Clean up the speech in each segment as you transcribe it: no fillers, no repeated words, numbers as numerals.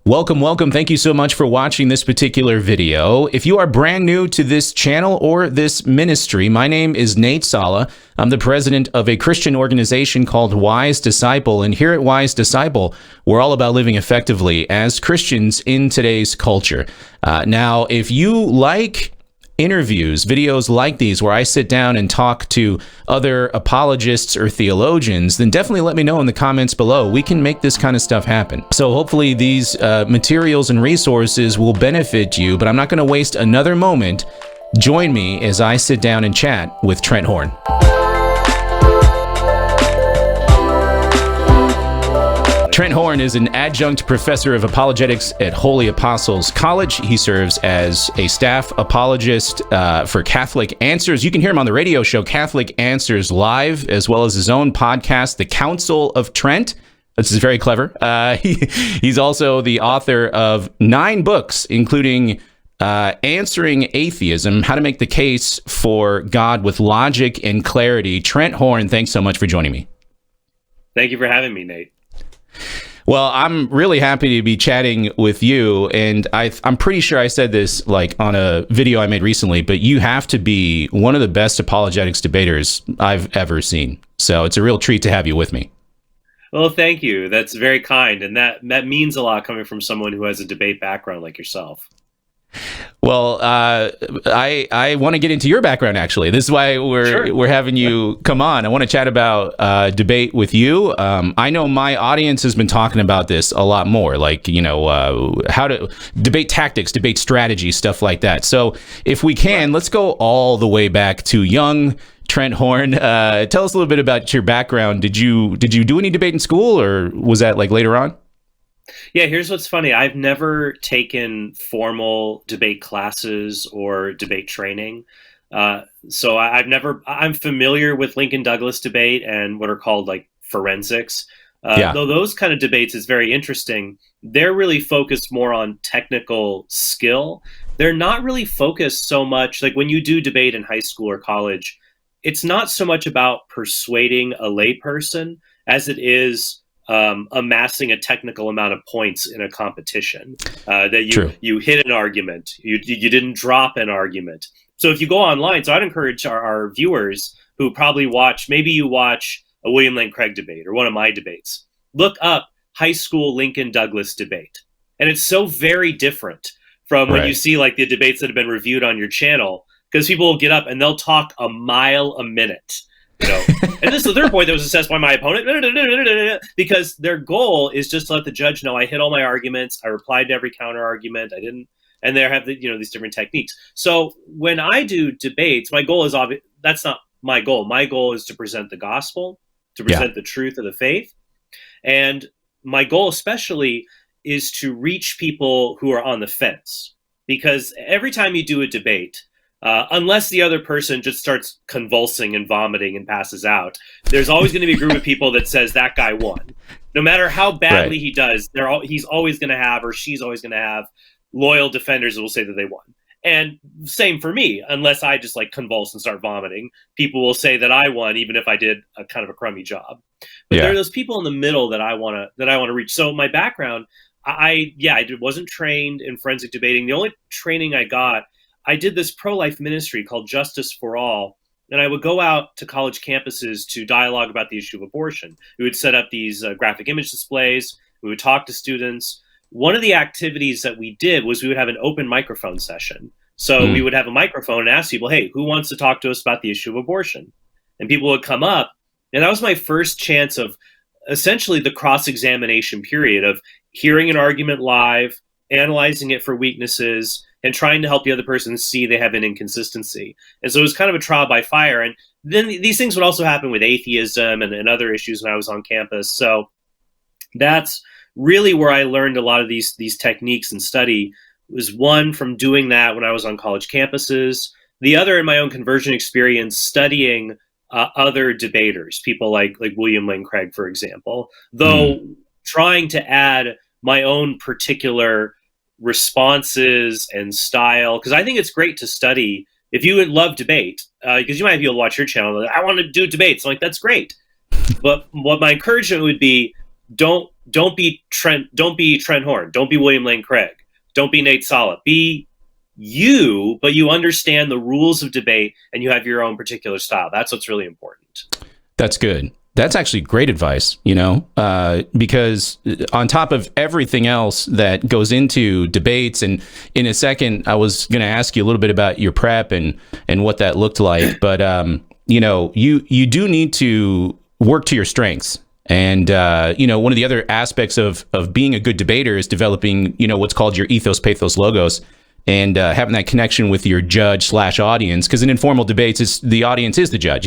Welcome, welcome. Thank you so much for watching this particular video. If you are brand new to this channel or this ministry, my name is Nate Sala. I'm the president of a Christian organization called Wise Disciple. And here at Wise Disciple, we're all about living effectively as Christians in today's culture. Now, if you like interviews, videos like these where I sit down and talk to other apologists or theologians, then definitely let me know in the comments below. We can make this kind of stuff happen. So hopefully these materials and resources will benefit you, but I'm not going to waste another moment. Join me as I sit down and chat with Trent Horn. Trent Horn is an adjunct professor of apologetics at Holy Apostles College. He serves as a staff apologist for Catholic Answers. You can hear him on the radio show Catholic Answers Live, as well as his own podcast, The Council of Trent. This is very clever. He's also the author of 9 books, including Answering Atheism, How to Make the Case for God with Logic and Clarity. Trent Horn, thanks so much for joining me. Thank you for having me, Nate. Well, I'm really happy to be chatting with you, and I'm pretty sure I said this like on a video I made recently, but you have to be one of the best apologetics debaters I've ever seen. So it's a real treat to have you with me. Well, thank you. That's very kind, and that means a lot coming from someone who has a debate background like yourself. Well, I want to get into your background, actually. This is why we're having you come on. I want to chat about debate with you. I know my audience has been talking about this a lot more, like, you know, how to debate tactics, debate strategy, stuff like that. So if we can, let's go all the way back to young Trent Horn. Tell us a little bit about your background. Did you do any debate in school, or was that like later on? Yeah, here's what's funny. I've never taken formal debate classes or debate training. So I'm familiar with Lincoln Douglas debate and what are called like forensics. Though those kind of debates is very interesting. They're really focused more on technical skill. They're not really focused so much, like when you do debate in high school or college, it's not so much about persuading a layperson as it is amassing a technical amount of points in a competition, that you hit an argument, you didn't drop an argument. So if you go online, so I'd encourage our viewers who probably maybe you watch a William Lane Craig debate or one of my debates, look up high school Lincoln Douglas debate. And it's so very different from when you see like the debates that have been reviewed on your channel, because people will get up and they'll talk a mile a minute. You know, and this is the third point that was assessed by my opponent, because their goal is just to let the judge know I hit all my arguments, I replied to every counter argument, I didn't, and they have these different techniques. So when I do debates, my goal is obvious. That's not my goal. My goal is to present the gospel, to present the truth of the faith, and my goal especially is to reach people who are on the fence, because every time you do a debate, unless the other person just starts convulsing and vomiting and passes out, there's always going to be a group of people that says that guy won. No matter how badly he does, he's always going to have, or she's always going to have, loyal defenders that will say that they won. And same for me, unless I just like convulse and start vomiting, people will say that I won, even if I did a kind of a crummy job. But there are those people in the middle that I want to reach. So my background, I wasn't trained in forensic debating. The only training I got, I did this pro-life ministry called Justice for All, and I would go out to college campuses to dialogue about the issue of abortion. We would set up these graphic image displays. We would talk to students. One of the activities that we did was we would have an open microphone session. So we would have a microphone and ask people, hey, who wants to talk to us about the issue of abortion? And people would come up, and that was my first chance of essentially the cross-examination period of hearing an argument live, analyzing it for weaknesses, and trying to help the other person see they have an inconsistency. And so it was kind of a trial by fire. And then these things would also happen with atheism and other issues when I was on campus. So that's really where I learned a lot of these techniques and study. It was one from doing that when I was on college campuses. The other in my own conversion experience, studying other debaters, people like William Lane Craig, for example, though trying to add my own particular responses and style, because I think it's great to study. If you would love debate, because you might be able to watch your channel, I want to do debates. I'm like, that's great. But what my encouragement would be, don't don't be Trent Horn, don't be William Lane Craig, don't be Nate Sala. Be you, but you understand the rules of debate and you have your own particular style. That's what's really important. That's good. That's actually great advice, because on top of everything else that goes into debates, and in a second, I was going to ask you a little bit about your prep and what that looked like. But, you do need to work to your strengths. And, one of the other aspects of being a good debater is developing, what's called your ethos, pathos, logos, and having that connection with your judge/audience. Because in informal debates, the audience is the judge,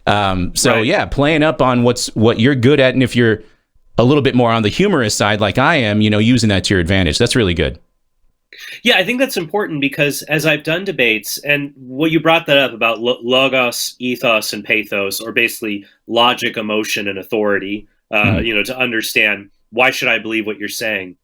Right. Yeah, playing up on what you're good at, and if you're a little bit more on the humorous side, like I am, using that to your advantage. That's really good. Yeah, I think that's important because as I've done debates, and what you brought that up about logos, ethos, and pathos, or basically logic, emotion, and authority, to understand why should I believe what you're saying.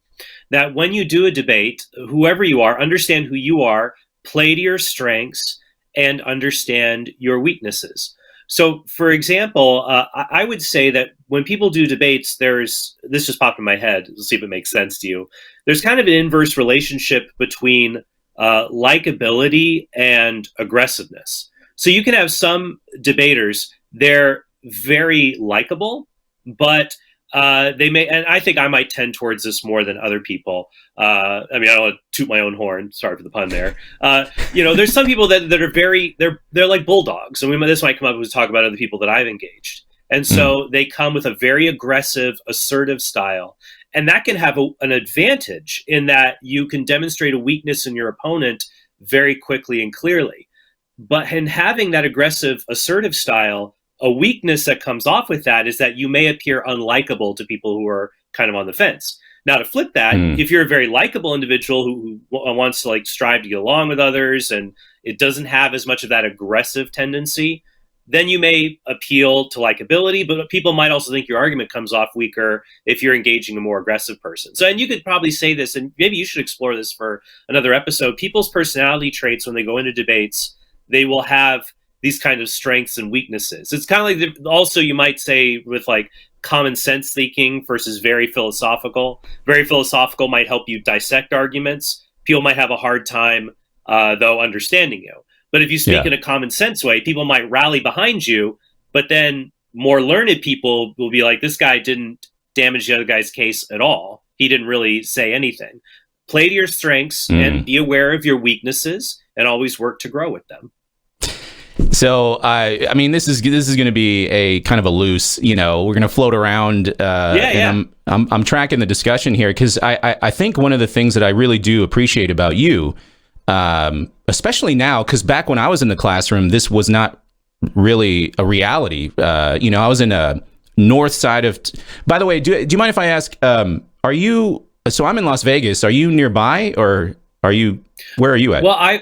That when you do a debate, whoever you are, understand who you are, play to your strengths, and understand your weaknesses. So, for example, I would say that when people do debates, this just popped in my head. Let's see if it makes sense to you. There's kind of an inverse relationship between likability and aggressiveness. So you can have some debaters, they're very likable, but they may, and I think I might tend towards this more than other people. I don't want to toot my own horn. Sorry for the pun there. There's some people that are they're like bulldogs, and this might come up when we talk about other people that I've engaged. And so they come with a very aggressive, assertive style, and that can have an advantage in that you can demonstrate a weakness in your opponent very quickly and clearly. But in having that aggressive, assertive style, a weakness that comes off with that is that you may appear unlikable to people who are kind of on the fence. Now, to flip that, if you're a very likable individual who wants to strive to get along with others and it doesn't have as much of that aggressive tendency, then you may appeal to likability, but people might also think your argument comes off weaker if you're engaging a more aggressive person. So, and you could probably say this, and maybe you should explore this for another episode. People's personality traits when they go into debates, they will have these kind of strengths and weaknesses. It's kind of like also you might say with common sense thinking versus very philosophical. Very philosophical might help you dissect arguments. People might have a hard time though understanding you. But if you speak in a common sense way, people might rally behind you, but then more learned people will be like, this guy didn't damage the other guy's case at all. He didn't really say anything. Play to your strengths and be aware of your weaknesses and always work to grow with them. So I mean, this is going to be a kind of a loose, we're going to float around. And I'm tracking the discussion here because I think one of the things that I really do appreciate about you, especially now, because back when I was in the classroom, this was not really a reality. I was in a north side of. By the way, do you mind if I ask? Are you? So I'm in Las Vegas. Are you nearby, or are you? Where are you at? Well, I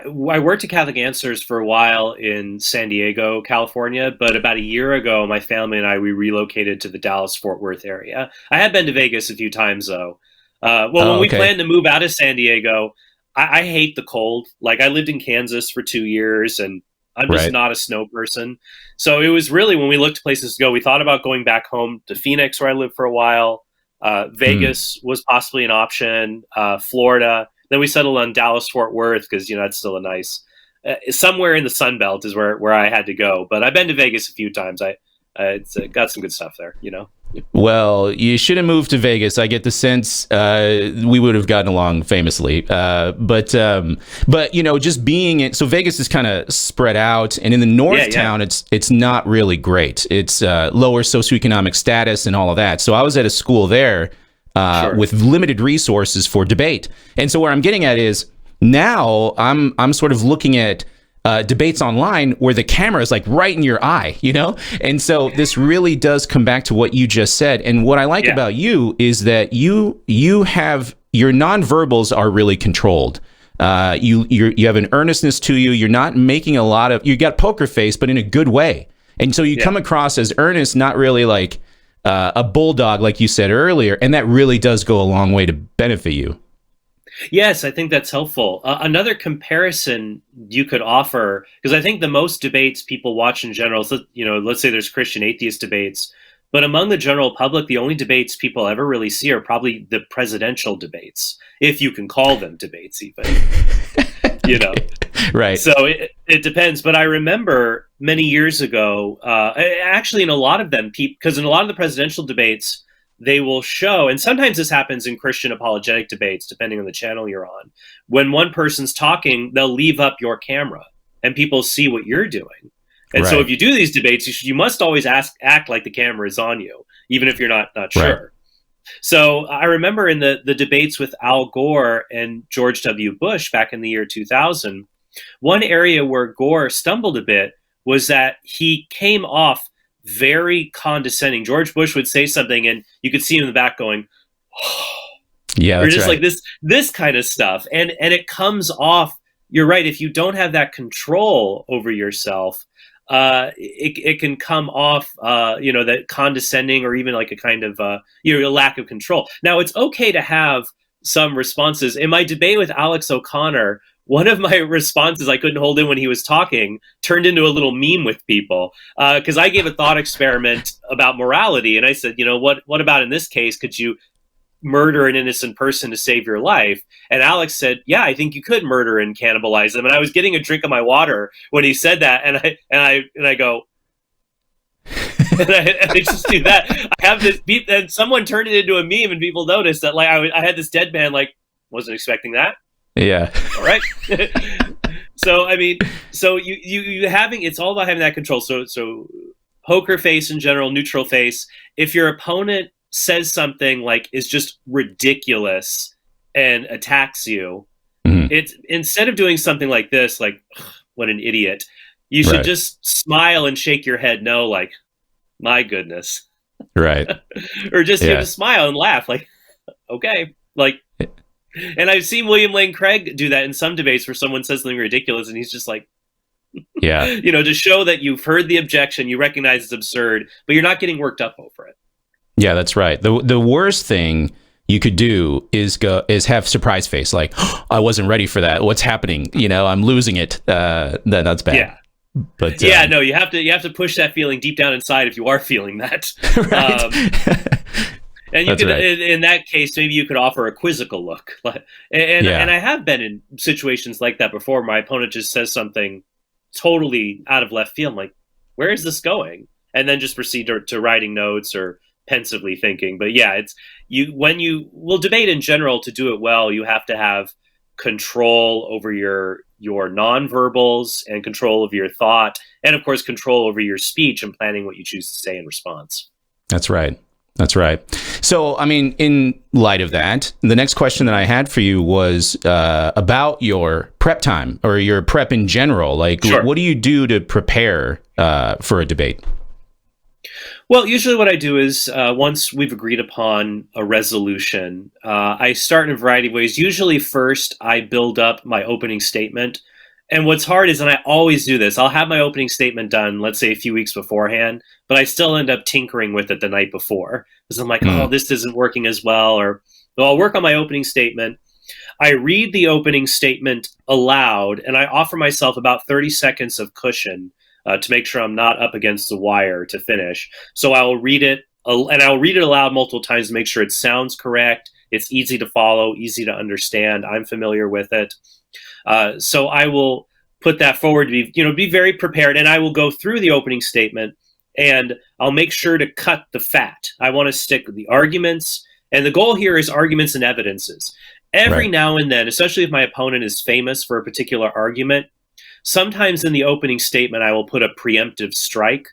worked at Catholic Answers for a while in San Diego, California, but about a year ago, my family and we relocated to the Dallas-Fort Worth area. I had been to Vegas a few times, though. When we planned to move out of San Diego, I hate the cold. I lived in Kansas for 2 years, and I'm just not a snow person. So it was really, when we looked at places to go, we thought about going back home to Phoenix, where I lived for a while. Vegas was possibly an option, Florida. Then we settled on Dallas-Fort Worth because, that's still a nice, somewhere in the Sun Belt is where I had to go. But I've been to Vegas a few times. It's got some good stuff there, Well, you should have moved to Vegas. I get the sense we would have gotten along famously. But just being in, so Vegas is kind of spread out, and in the north town, it's not really great. It's lower socioeconomic status and all of that. So I was at a school there. With limited resources for debate. And so where I'm getting at is now I'm sort of looking at debates online where the camera is right in your eye, And so this really does come back to what you just said. And what I like about you is that you have your nonverbals are really controlled. You have an earnestness to you. You're not making you got poker face, but in a good way. And so you come across as earnest, not really a bulldog, like you said earlier, and that really does go a long way to benefit you. Yes, I think that's helpful. Another comparison you could offer, because I think the most debates people watch in general, let's say there's Christian atheist debates, But among the general public, the only debates people ever really see are probably the presidential debates, if you can call them debates, even. You know, Right. so it depends. But I remember many years ago, actually, in a lot of them, because in a lot of the presidential debates, they will show, and sometimes this happens in Christian apologetic debates, depending on the channel you're on. When one person's talking, they'll leave up your camera, and people see what you're doing. And so, Right. if you do these debates, you must always act like the camera is on you, even if you're not sure. Right. So I remember in the debates with Al Gore and George W. Bush back in the year 2000, one area where Gore stumbled a bit was that he came off very condescending. George Bush would say something, and you could see him in the back going, Yeah, or that's just right. like this kind of stuff. And it comes off. You're right. If you don't have that control over yourself, it can come off, that condescending, or even like a kind of, a lack of control. Now, it's okay to have some responses. In my debate with Alex O'Connor, one of my responses I couldn't hold in when he was talking turned into a little meme with people, because I gave a thought experiment about morality, and I said, what about in this case? Could you murder an innocent person to save your life? And Alex said, yeah, I think you could murder and cannibalize them. And I was getting a drink of my water when he said that, and I go, and I just do that. I have this beat, and someone turned it into a meme, and people noticed that, like, I had this dead man, like, wasn't expecting that. Yeah. All right. So I mean, so you having, it's all about having that control. So poker face in general, neutral face. If your opponent says something like is just ridiculous and attacks you, it's, instead of doing something like this, like, what an idiot, you should just smile and shake your head no, like, my goodness. Right. Or just, just smile and laugh, like, okay, like. And I've seen William Lane Craig do that in some debates where someone says something ridiculous and he's just like, yeah, to show that you've heard the objection, you recognize it's absurd, but you're not getting worked up over it. Yeah, that's right. The worst thing you could do is have surprise face, like, oh, I wasn't ready for that. What's happening? I'm losing it. That's bad. Yeah. But no, you have to push that feeling deep down inside if you are feeling that. Right. And you could, in that case, maybe you could offer a quizzical look. And I have been in situations like that before. My opponent just says something totally out of left field, like, where is this going? And then just proceed to writing notes or pensively thinking. But yeah, it's when you will debate in general, to do it well, you have to have control over your nonverbals and control of your thought, and of course control over your speech and planning what you choose to say in response. That's right. That's right. So, I mean, in light of that, the next question that I had for you was about your prep time, or your prep in general. Like, Sure. What do you do to prepare for a debate? Well, usually what I do is, once we've agreed upon a resolution, I start in a variety of ways. Usually first, I build up my opening statement. And what's hard is, and I always do this, I'll have my opening statement done, let's say a few weeks beforehand, but I still end up tinkering with it the night before. Because I'm like, oh, this isn't working as well. Or, so I'll work on my opening statement. I read the opening statement aloud, and I offer myself about 30 seconds of cushion to make sure I'm not up against the wire to finish. So I'll read it, and I'll read it aloud multiple times to make sure it sounds correct, it's easy to follow, easy to understand, I'm familiar with it. So I will put that forward to be very prepared, and I will go through the opening statement, and I'll make sure to cut the fat. I want to stick with the arguments, and the goal here is arguments and evidences. Every now and then, especially if my opponent is famous for a particular argument, sometimes in the opening statement I will put a preemptive strike.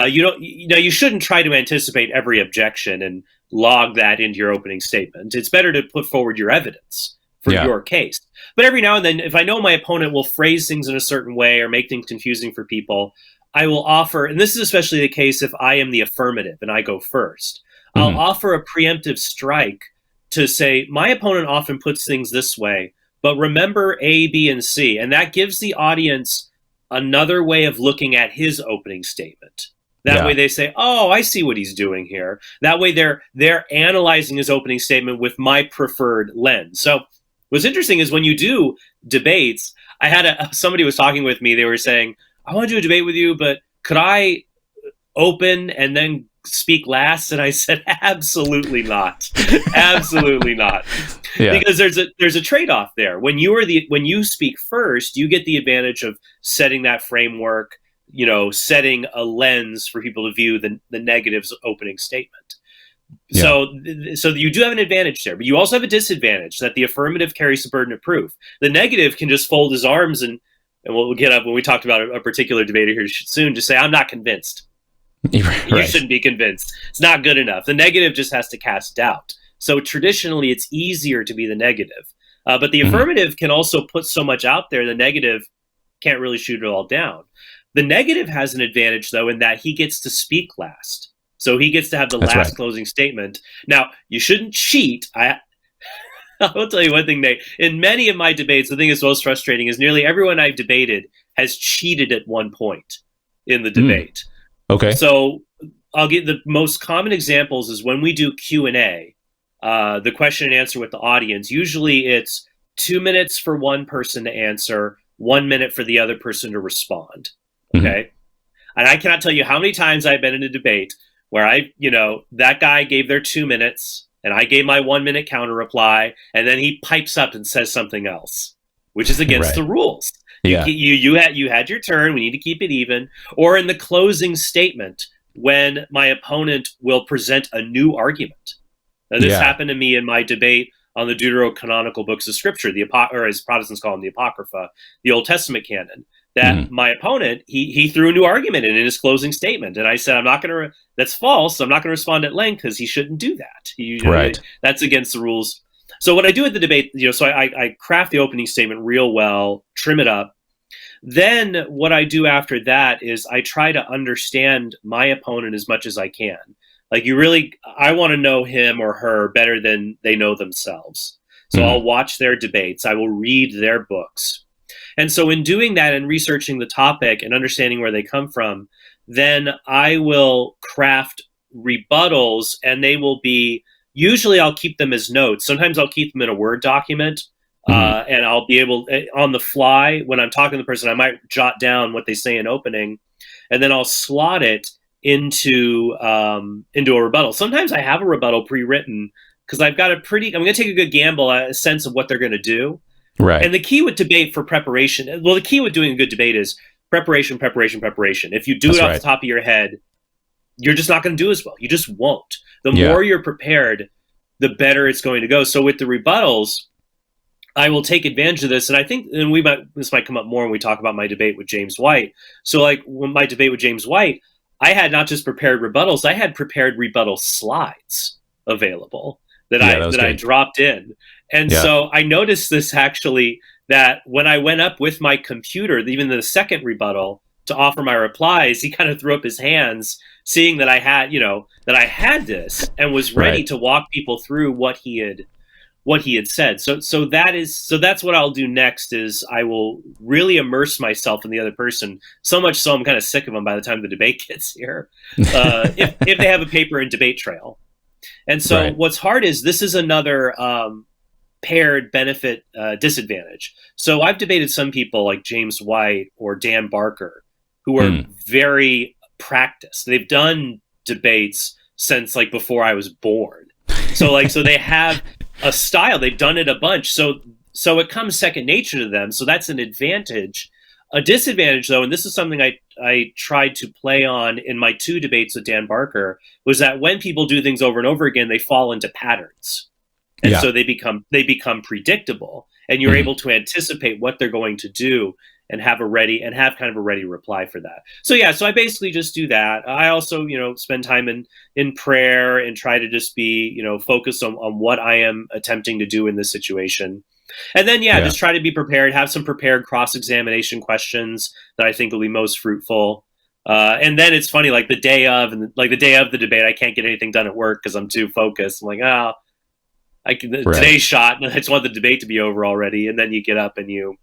You shouldn't try to anticipate every objection and log that into your opening statement. It's better to put forward your evidence for your case. But every now and then, if I know my opponent will phrase things in a certain way or make things confusing for people, I will offer, and this is especially the case if I am the affirmative and I go first, I'll offer a preemptive strike to say, my opponent often puts things this way, but remember A, B, and C. And that gives the audience another way of looking at his opening statement. That way they say, oh, I see what he's doing here. That way they're analyzing his opening statement with my preferred lens. So what's interesting is when you do debates, I had somebody was talking with me. They were saying, I want to do a debate with you, but could I open and then speak last? And I said, absolutely not. Absolutely not. Yeah. Because there's a trade-off there. When you speak first, you get the advantage of setting that framework, setting a lens for people to view the negative's opening statement. Yeah. So you do have an advantage there, but you also have a disadvantage that the affirmative carries the burden of proof. The negative can just fold his arms and we'll get up when we talked about a particular debater here soon, just say, I'm not convinced. Right. You shouldn't be convinced. It's not good enough. The negative just has to cast doubt. So traditionally, it's easier to be the negative. But the affirmative can also put so much out there, the negative can't really shoot it all down. The negative has an advantage, though, in that he gets to speak last. So he gets to have the last closing statement. Now, you shouldn't cheat. I'll tell you one thing, Nate. In many of my debates, the thing that's most frustrating is nearly everyone I've debated has cheated at one point in the debate. Okay. So I'll give the most common examples is when we do Q&A, the question and answer with the audience. Usually it's 2 minutes for one person to answer, 1 minute for the other person to respond. Okay. And I cannot tell you how many times I've been in a debate where that guy gave their 2 minutes and I gave my 1 minute counter reply, and then he pipes up and says something else, which is against the rules. Yeah. You had your turn. We need to keep it even. Or in the closing statement, when my opponent will present a new argument. Now, this happened to me in my debate on the deuterocanonical books of Scripture, or as Protestants call them, the Apocrypha, the Old Testament canon. That my opponent, he threw a new argument in his closing statement, and I said, I'm not going to. That's false. I'm not going to respond at length because he shouldn't do that. That's against the rules. So what I do at the debate, so I craft the opening statement real well, trim it up. Then what I do after that is I try to understand my opponent as much as I can. Like I want to know him or her better than they know themselves. So I'll watch their debates. I will read their books. And so in doing that and researching the topic and understanding where they come from, then I will craft rebuttals, and they will be, usually I'll keep them as notes. Sometimes I'll keep them in a Word document, and I'll be able, on the fly, when I'm talking to the person, I might jot down what they say in opening, and then I'll slot it into a rebuttal. Sometimes I have a rebuttal pre-written because I'm going to take a good gamble, a sense of what they're going to do. Right. And the key with debate for preparation, the key with doing a good debate is preparation. If you do it off the top of your head, you're just not going to do as well. You just won't. The more you're prepared, the better it's going to go. So with the rebuttals, I will take advantage of this. And I think this might come up more when we talk about my debate with James White. So like when my debate with James White, I had not just prepared rebuttals, I had prepared rebuttal slides available that I dropped in. And so I noticed this actually, that when I went up with my computer, even the second rebuttal to offer my replies, he kind of threw up his hands, seeing that I had this and was ready to walk people through what he had said. So that's what I'll do next is I will really immerse myself in the other person, so much so I'm kind of sick of them by the time the debate gets here, if they have a paper and debate trail. And so what's hard is this is another paired benefit disadvantage. So I've debated some people like James White or Dan Barker who are very practiced. They've done debates since like before I was born. So they have a style. They've done it a bunch. So it comes second nature to them. So that's an advantage. A disadvantage, though, and this is something I tried to play on in my 2 debates with Dan Barker, was that when people do things over and over again, they fall into patterns. And so they become predictable, and you're able to anticipate what they're going to do and have kind of a ready reply for that. So I basically just do that. I also, spend time in prayer and try to just be, focused on what I am attempting to do in this situation. And then, just try to be prepared, have some prepared cross-examination questions that I think will be most fruitful. And then it's funny, like the day of the debate, I can't get anything done at work because I'm too focused. I'm like, today's shot, and I just want the debate to be over already. And then you get up and you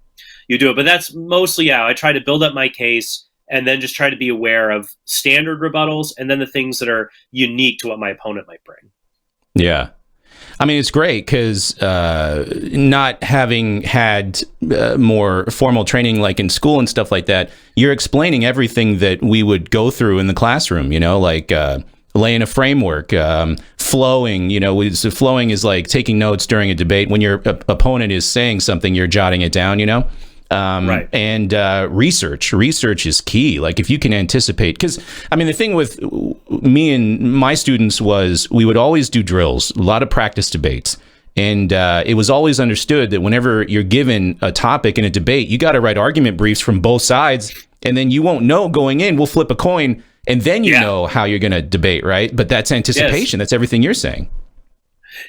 do it. But that's mostly, I try to build up my case and then just try to be aware of standard rebuttals and then the things that are unique to what my opponent might bring. Yeah. I mean, it's great because not having had more formal training like in school and stuff like that, you're explaining everything that we would go through in the classroom, like laying a framework, flowing. Flowing is like taking notes during a debate. When your opponent is saying something, you're jotting it down. Right. And research is key. Like if you can anticipate, because I mean, the thing with me and my students was we would always do drills, a lot of practice debates. And it was always understood that whenever you're given a topic in a debate, you got to write argument briefs from both sides. And then you won't know going in, we'll flip a coin and then you know how you're going to debate, right? But that's anticipation. Yes. That's everything you're saying.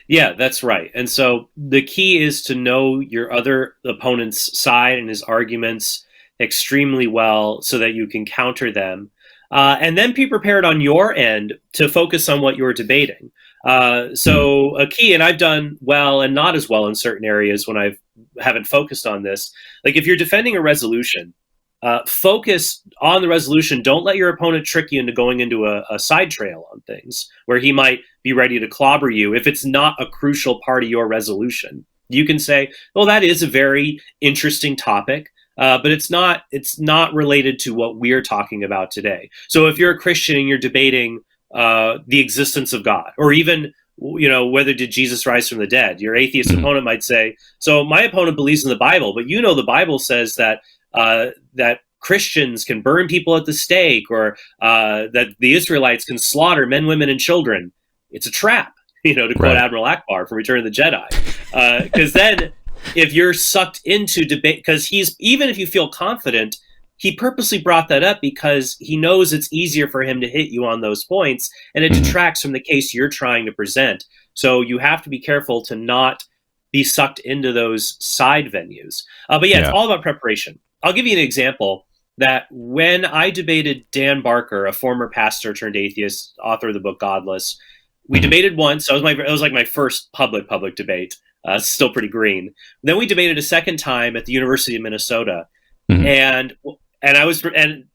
Yeah, that's right. And so the key is to know your other opponent's side and his arguments extremely well so that you can counter them. And then be prepared on your end to focus on what you're debating. So a key, and I've done well and not as well in certain areas when I haven't focused on this. Like if you're defending a resolution, focus on the resolution. Don't let your opponent trick you into going into a side trail on things where he might be ready to clobber you if it's not a crucial part of your resolution. You can say, well, that is a very interesting topic, but it's not related to what we're talking about today. So if you're a Christian and you're debating the existence of God, or even whether did Jesus rise from the dead, your atheist opponent might say, so my opponent believes in the Bible, but the Bible says that that Christians can burn people at the stake, or that the Israelites can slaughter men, women, and children. It's a trap, to quote Admiral Akbar from Return of the Jedi. Because then if you're sucked into debate, because even if you feel confident, he purposely brought that up because he knows it's easier for him to hit you on those points, and it detracts from the case you're trying to present. So you have to be careful to not be sucked into those side venues. But it's all about preparation. I'll give you an example that when I debated Dan Barker, a former pastor turned atheist, author of the book Godless, we debated once. It was like my first public debate. Still pretty green. Then we debated a second time at the University of Minnesota, and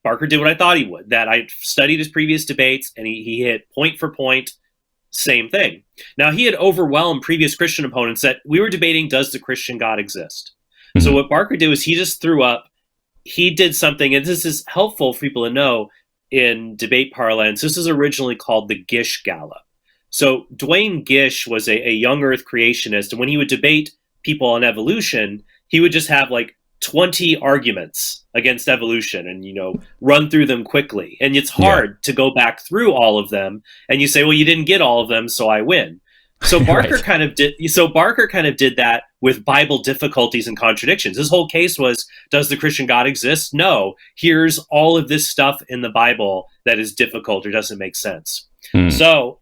Barker did what I thought he would. That I studied his previous debates, and he hit point for point, same thing. Now he had overwhelmed previous Christian opponents that we were debating: does the Christian God exist? So what Barker did was he just threw up. He did something, and this is helpful for people to know in debate parlance. This is originally called the Gish Gallop. So Duane Gish was a young Earth creationist, and when he would debate people on evolution, he would just have like 20 arguments against evolution and, run through them quickly. And it's hard to go back through all of them. And you say, well, you didn't get all of them, so I win. So Barker kind of did that with Bible difficulties and contradictions. His whole case was, does the Christian God exist? No. Here's all of this stuff in the Bible that is difficult or doesn't make sense. So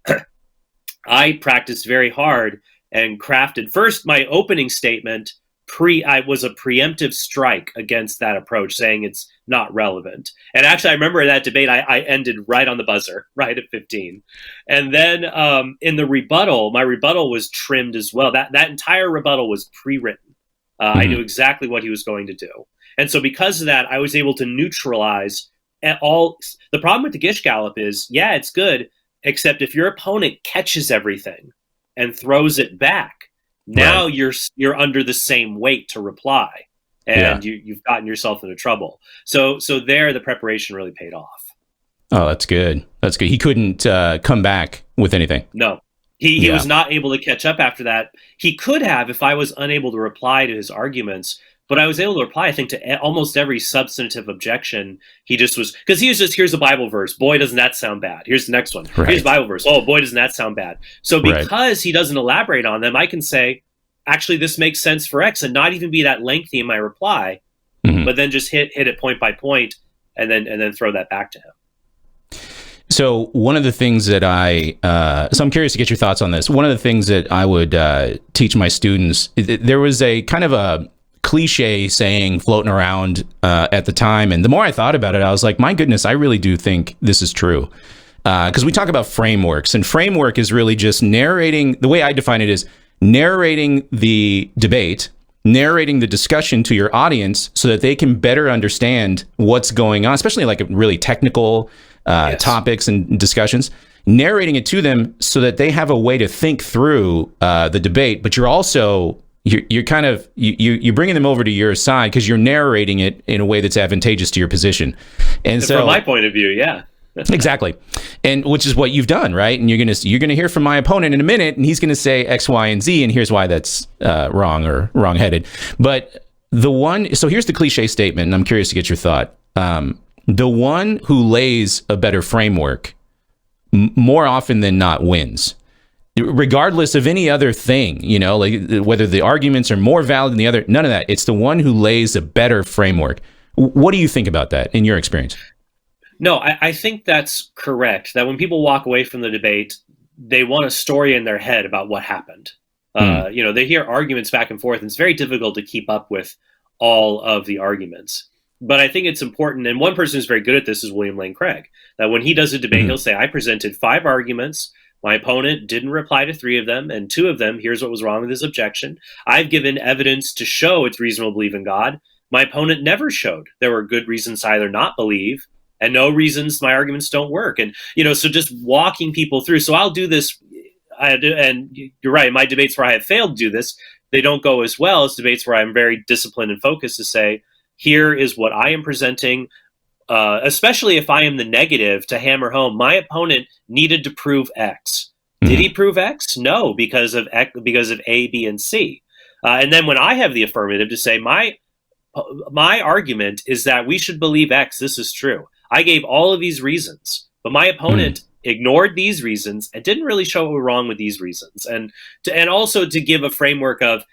I practiced very hard and crafted first my opening statement. I was a preemptive strike against that approach, saying it's not relevant. And actually, I remember that debate, I ended right on the buzzer, right at 15. And then in the rebuttal, my rebuttal was trimmed as well. That entire rebuttal was pre-written. I knew exactly what he was going to do. And so because of that, I was able to neutralize all. The problem with the Gish Gallop is, it's good, except if your opponent catches everything and throws it back, now you're under the same weight to reply, and you've gotten yourself into trouble. So there, the preparation really paid off. Oh, that's good. That's good. He couldn't come back with anything. No, he was not able to catch up after that. He could have if I was unable to reply to his arguments, but I was able to reply, I think, to almost every substantive objection. He just was, because he was just, here's a Bible verse. Boy, doesn't that sound bad. Here's the next one. Here's a Bible verse. Oh, boy, doesn't that sound bad. So because he doesn't elaborate on them, I can say, actually, this makes sense for X, and not even be that lengthy in my reply, but then just hit it point by point, and then throw that back to him. So one of the things that so I'm curious to get your thoughts on this. One of the things that I would teach my students, there was a kind of a cliche saying floating around at the time, and the more I thought about it, I was like, my goodness, I really do think this is true. Because we talk about frameworks, and framework is really just narrating. The way I define it is narrating the debate, narrating the discussion to your audience so that they can better understand what's going on, especially like really technical topics and discussions, narrating it to them so that they have a way to think through the debate, but you're also you're kind of you're bringing them over to your side because you're narrating it in a way that's advantageous to your position. And so from my point of view, Exactly. And which is what you've done, right? And you're gonna hear from my opponent in a minute, and he's gonna say X, Y, and Z, and here's why that's wrong or wrong-headed. But so here's the cliche statement, and I'm curious to get your thought. The one who lays a better framework more often than not wins, regardless of any other thing, like whether the arguments are more valid than the other, none of that. It's the one who lays a better framework. What do you think about that in your experience? No, I think that's correct. That when people walk away from the debate, they want a story in their head about what happened. They hear arguments back and forth, and it's very difficult to keep up with all of the arguments. But I think it's important, and one person who's very good at this is William Lane Craig, that when he does a debate, he'll say, I presented 5 arguments. My opponent didn't reply to 3 of them, and 2 of them, here's what was wrong with his objection. I've given evidence to show it's reasonable to believe in God. My opponent never showed there were good reasons to either not believe and no reasons my arguments don't work. And, so just walking people through. So I'll do this. And you're right. My debates where I have failed to do this, they don't go as well as debates where I'm very disciplined and focused to say, here is what I am presenting, especially if I am the negative, to hammer home my opponent needed to prove X. Did he prove X? No, because of A, B, and C. And then when I have the affirmative to say my argument is that we should believe X, this is true. I gave all of these reasons, but my opponent ignored these reasons and didn't really show what was wrong with these reasons. And also to give a framework of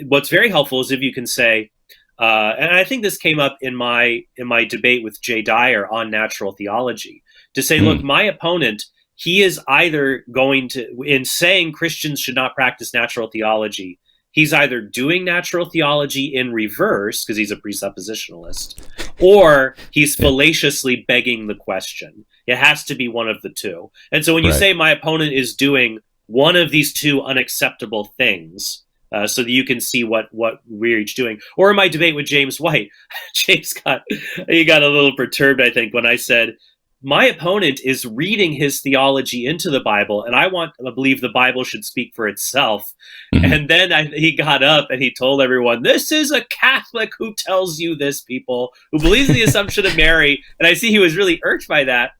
what's very helpful is if you can say, and I think this came up in my debate with Jay Dyer on natural theology, to say, look, my opponent, he is either going to, in saying Christians should not practice natural theology, he's either doing natural theology in reverse, because he's a presuppositionalist, or he's fallaciously begging the question. It has to be one of the two. And so when you say my opponent is doing one of these 2 unacceptable things, so that you can see what we're each doing. Or in my debate with James White, James got a little perturbed, I think, when I said, my opponent is reading his theology into the Bible, and I want to believe the Bible should speak for itself. And then he got up and he told everyone, this is a Catholic who tells you this, people, who believes in the Assumption of Mary. And I see he was really irked by that.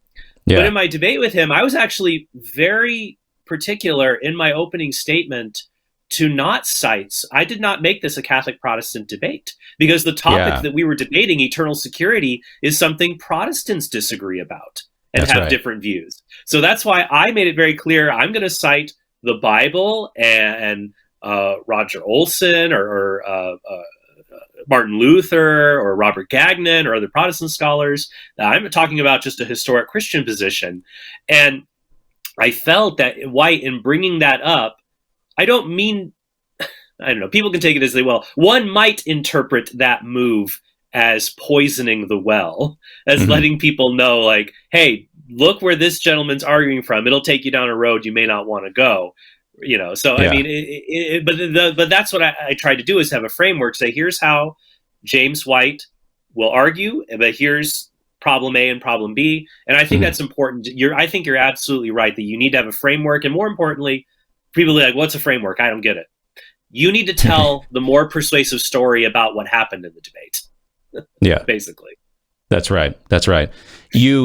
Yeah. But in my debate with him, I was actually very particular in my opening statement to not cite. I did not make this a Catholic Protestant debate, because the topic that we were debating, eternal security, is something Protestants disagree about and have different views. So that's why I made it very clear I'm going to cite the Bible and Roger Olson or Martin Luther or Robert Gagnon or other Protestant scholars. I'm talking about just a historic Christian position. And I felt that White, in bringing that up, I don't mean, I don't know, people can take it as they will. One might interpret that move as poisoning the well, as letting people know, like, hey, look where this gentleman's arguing from. It'll take you down a road you may not want to go. So I mean, but that's what I tried to do, is have a framework, say, here's how James White will argue, but here's problem A and problem B. And I think that's important. I think you're absolutely right that you need to have a framework, and more importantly, people are like, what's a framework? I don't get it. You need to tell the more persuasive story about what happened in the debate. Yeah, basically. That's right.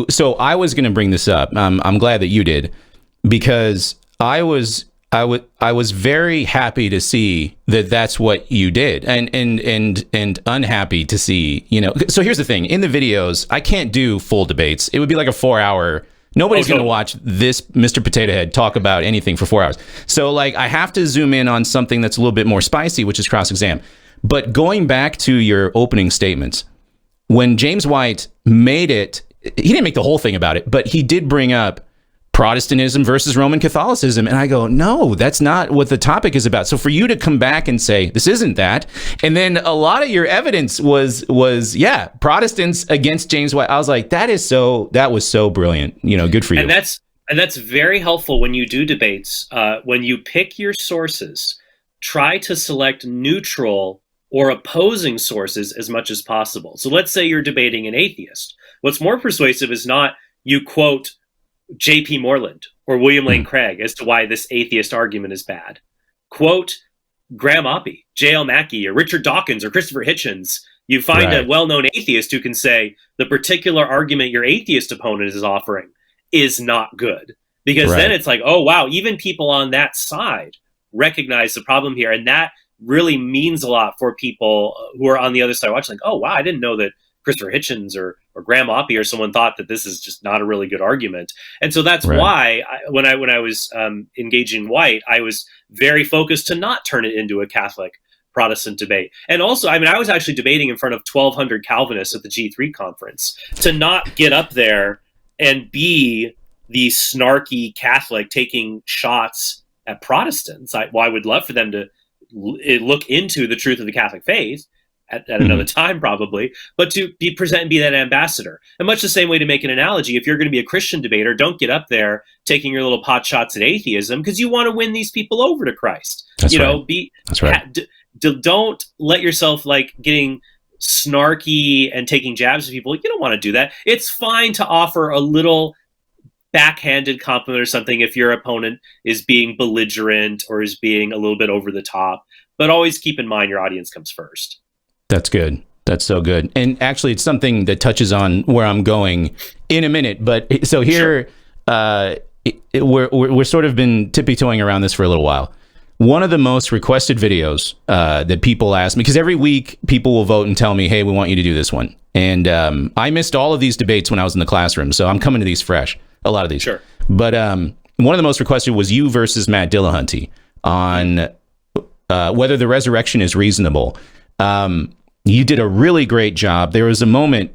So I was going to bring this up. I'm glad that you did, because I was very happy to see that that's what you did, and unhappy to see, So here's the thing: in the videos, I can't do full debates. It would be like a 4-hour. Nobody's going to watch this Mr. Potato Head talk about anything for 4 hours. So, I have to zoom in on something that's a little bit more spicy, which is cross-exam. But going back to your opening statements, when James White made it, he didn't make the whole thing about it, but he did bring up Protestantism versus Roman Catholicism. And I go, no, that's not what the topic is about. So for you to come back and say, this isn't that. And then a lot of your evidence was Protestants against James White. I was like, that was so brilliant. Good for you. And that's very helpful when you do debates. When you pick your sources, try to select neutral or opposing sources as much as possible. So let's say you're debating an atheist. What's more persuasive is not you quote J.P. Moreland or William Lane Craig as to why this atheist argument is bad. Quote Graham Oppie, J.L. Mackie, or Richard Dawkins, or Christopher Hitchens. You find a well-known atheist who can say the particular argument your atheist opponent is offering is not good, because then Right. it's like, oh wow, even people on that side recognize the problem here, and that really means a lot for people who are on the other side watching. Like, oh wow, I didn't know that Christopher Hitchens or Graham Oppie or someone thought that this is just not a really good argument. And so that's Right. why when I was engaging White, I was very focused to not turn it into a Catholic Protestant debate. And also, I mean, I was actually debating in front of 1,200 Calvinists at the G3 conference, to not get up there and be the snarky Catholic taking shots at Protestants. I would love for them to look into the truth of the Catholic faith at another time, probably, but to be present and be that ambassador. And much the same way, to make an analogy, if you're going to be a Christian debater, don't get up there taking your little pot shots at atheism, because you want to win these people over to Christ. That's you right. know, be That's right. don't let yourself like getting snarky and taking jabs at people. You don't want to do that. It's fine to offer a little backhanded compliment or something if your opponent is being belligerent or is being a little bit over the top, but always keep in mind your audience comes first. That's good. That's so good. And actually, it's something that touches on where I'm going in a minute. But so here, we're sort of been tippy-toeing around this for a little while. One of the most requested videos that people ask me, because every week people will vote and tell me, hey, we want you to do this one. And I missed all of these debates when I was in the classroom, so I'm coming to these fresh, a lot of these. Sure. But one of the most requested was you versus Matt Dillahunty on whether the resurrection is reasonable. You did a really great job. There was a moment.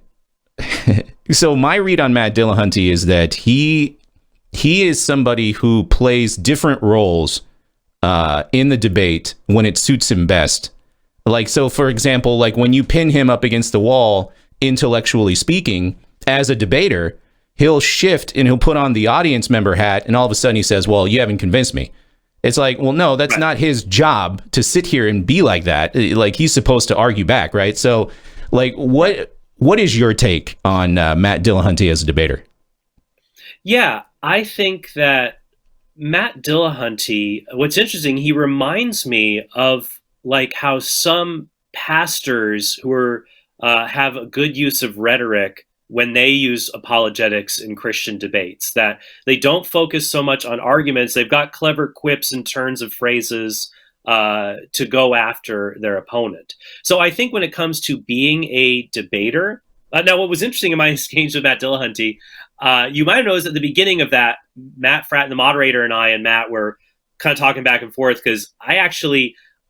So my read on Matt Dillahunty is that he is somebody who plays different roles in the debate when it suits him best. Like, so for example, like when you pin him up against the wall, intellectually speaking, as a debater, he'll shift and he'll put on the audience member hat, and all of a sudden he says, well, you haven't convinced me. It's like, well, no, that's not his job to sit here and be like that. Like, he's supposed to argue back, right? So, like, what is your take on Matt Dillahunty as a debater? Yeah, I think that Matt Dillahunty, what's interesting, he reminds me of like how some pastors who are have a good use of rhetoric when they use apologetics in Christian debates, that they don't focus so much on arguments. They've got clever quips and turns of phrases to go after their opponent. So I think when it comes to being a debater, now what was interesting in my exchange with Matt Dillahunty, you might have noticed at the beginning of that, Matt Fratt, the moderator, and I and Matt were kind of talking back and forth, because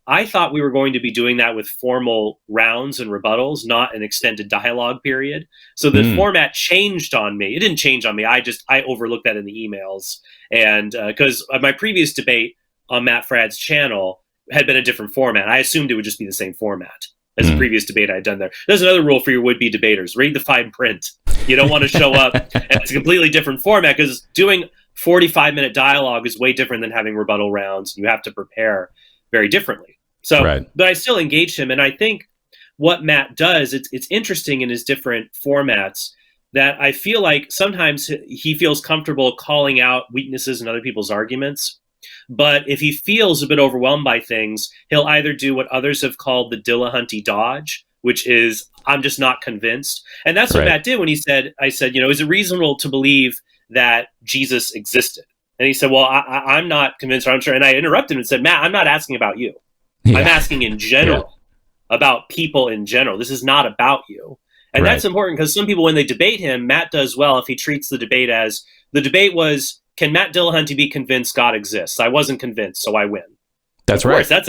I thought we were going to be doing that with formal rounds and rebuttals, not an extended dialogue period. So the format changed on me. It didn't change on me. I overlooked that in the emails. And because my previous debate on Matt Fradd's channel had been a different format, I assumed it would just be the same format as the previous debate I had done there. There's another rule for your would-be debaters. Read the fine print. You don't want to show up and it's a completely different format, because doing 45-minute dialogue is way different than having rebuttal rounds. You have to prepare very differently. So, right. But I still engage him. And I think what Matt does, it's interesting in his different formats, that I feel like sometimes he feels comfortable calling out weaknesses in other people's arguments. But if he feels a bit overwhelmed by things, he'll either do what others have called the Dillahunty dodge, which is, I'm just not convinced. And that's what Matt did when I said, is it reasonable to believe that Jesus existed? And he said, well, I'm not convinced, or I'm sure. And I interrupted him and said, Matt, I'm not asking about you. Yeah. I'm asking in general, about people in general. This is not about you. And that's important, because some people, when they debate him, Matt does well if he treats the debate as, the debate was, can Matt Dillahunty be convinced God exists? I wasn't convinced, so I win. That's of course, that's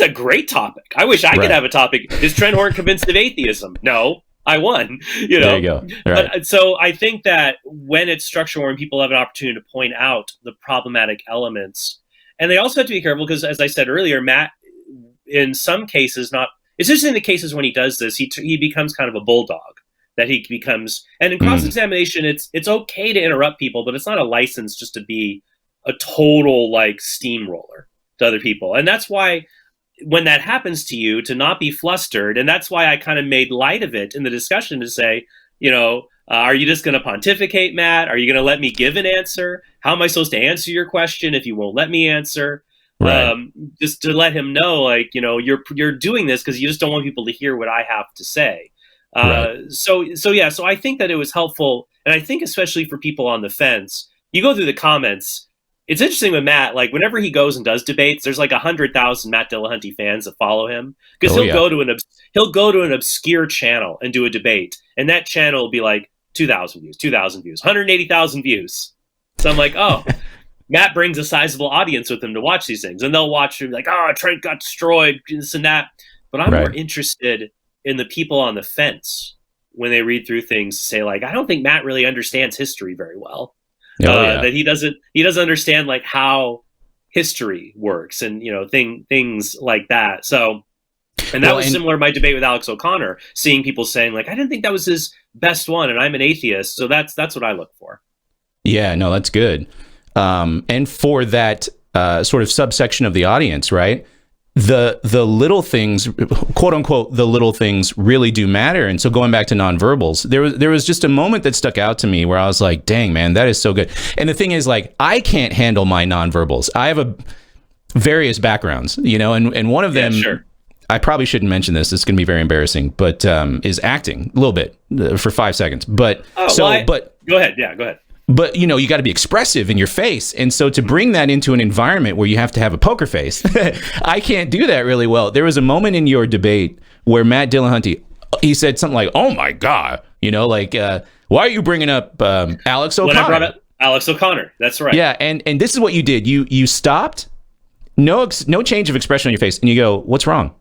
a great topic. I wish I could have a topic. Is Trent Horn convinced of atheism? No, I won. There you go. Right. But, so I think that when it's structured, when people have an opportunity to point out the problematic elements, and they also have to be careful, because as I said earlier, Matt, in some cases, it's just in the cases when he does this, he becomes kind of a bulldog. That he becomes, and in cross-examination, it's okay to interrupt people, but it's not a license just to be a total like steamroller to other people. And that's why when that happens to you, to not be flustered, and that's why I kind of made light of it in the discussion to say, are you just going to pontificate, Matt? Are you going to let me give an answer? How am I supposed to answer your question if you won't let me answer? Right. Just to let him know, like, you're doing this because you just don't want people to hear what I have to say. So I think that it was helpful. And I think especially for people on the fence, you go through the comments. It's interesting with Matt, like whenever he goes and does debates, there's like 100,000 Matt Dillahunty fans that follow him because he'll go to an obscure channel and do a debate, and that channel will be like 2,000 views, 2,000 views, 180,000 views. So I'm like, oh, Matt brings a sizable audience with him to watch these things, and they'll watch him like, oh, Trent got destroyed, this and that. But I'm more interested in the people on the fence when they read through things, say like, I don't think Matt really understands history very well. That he doesn't understand like how history works and things like that. So, and that was similar to my debate with Alex O'Connor, seeing people saying like, I didn't think that was his best one, and I'm an atheist. So that's what I look for. Yeah, no, that's good. And for that sort of subsection of the audience, right? The little things, quote unquote, the little things really do matter. And so going back to nonverbals, there was just a moment that stuck out to me where I was like, dang, man, that is so good. And the thing is, like, I can't handle my nonverbals. I have various backgrounds, and one of them, sure. I probably shouldn't mention this. It's going to be very embarrassing, but is acting a little bit for 5 seconds. But go ahead. Yeah, go ahead. But, you got to be expressive in your face. And so to bring that into an environment where you have to have a poker face, I can't do that really well. There was a moment in your debate where Matt Dillahunty, he said something like, oh, my God, why are you bringing up Alex O'Connor? When I brought up Alex O'Connor. That's right. Yeah. And this is what you did. You stopped, no change of expression on your face. And you go, what's wrong?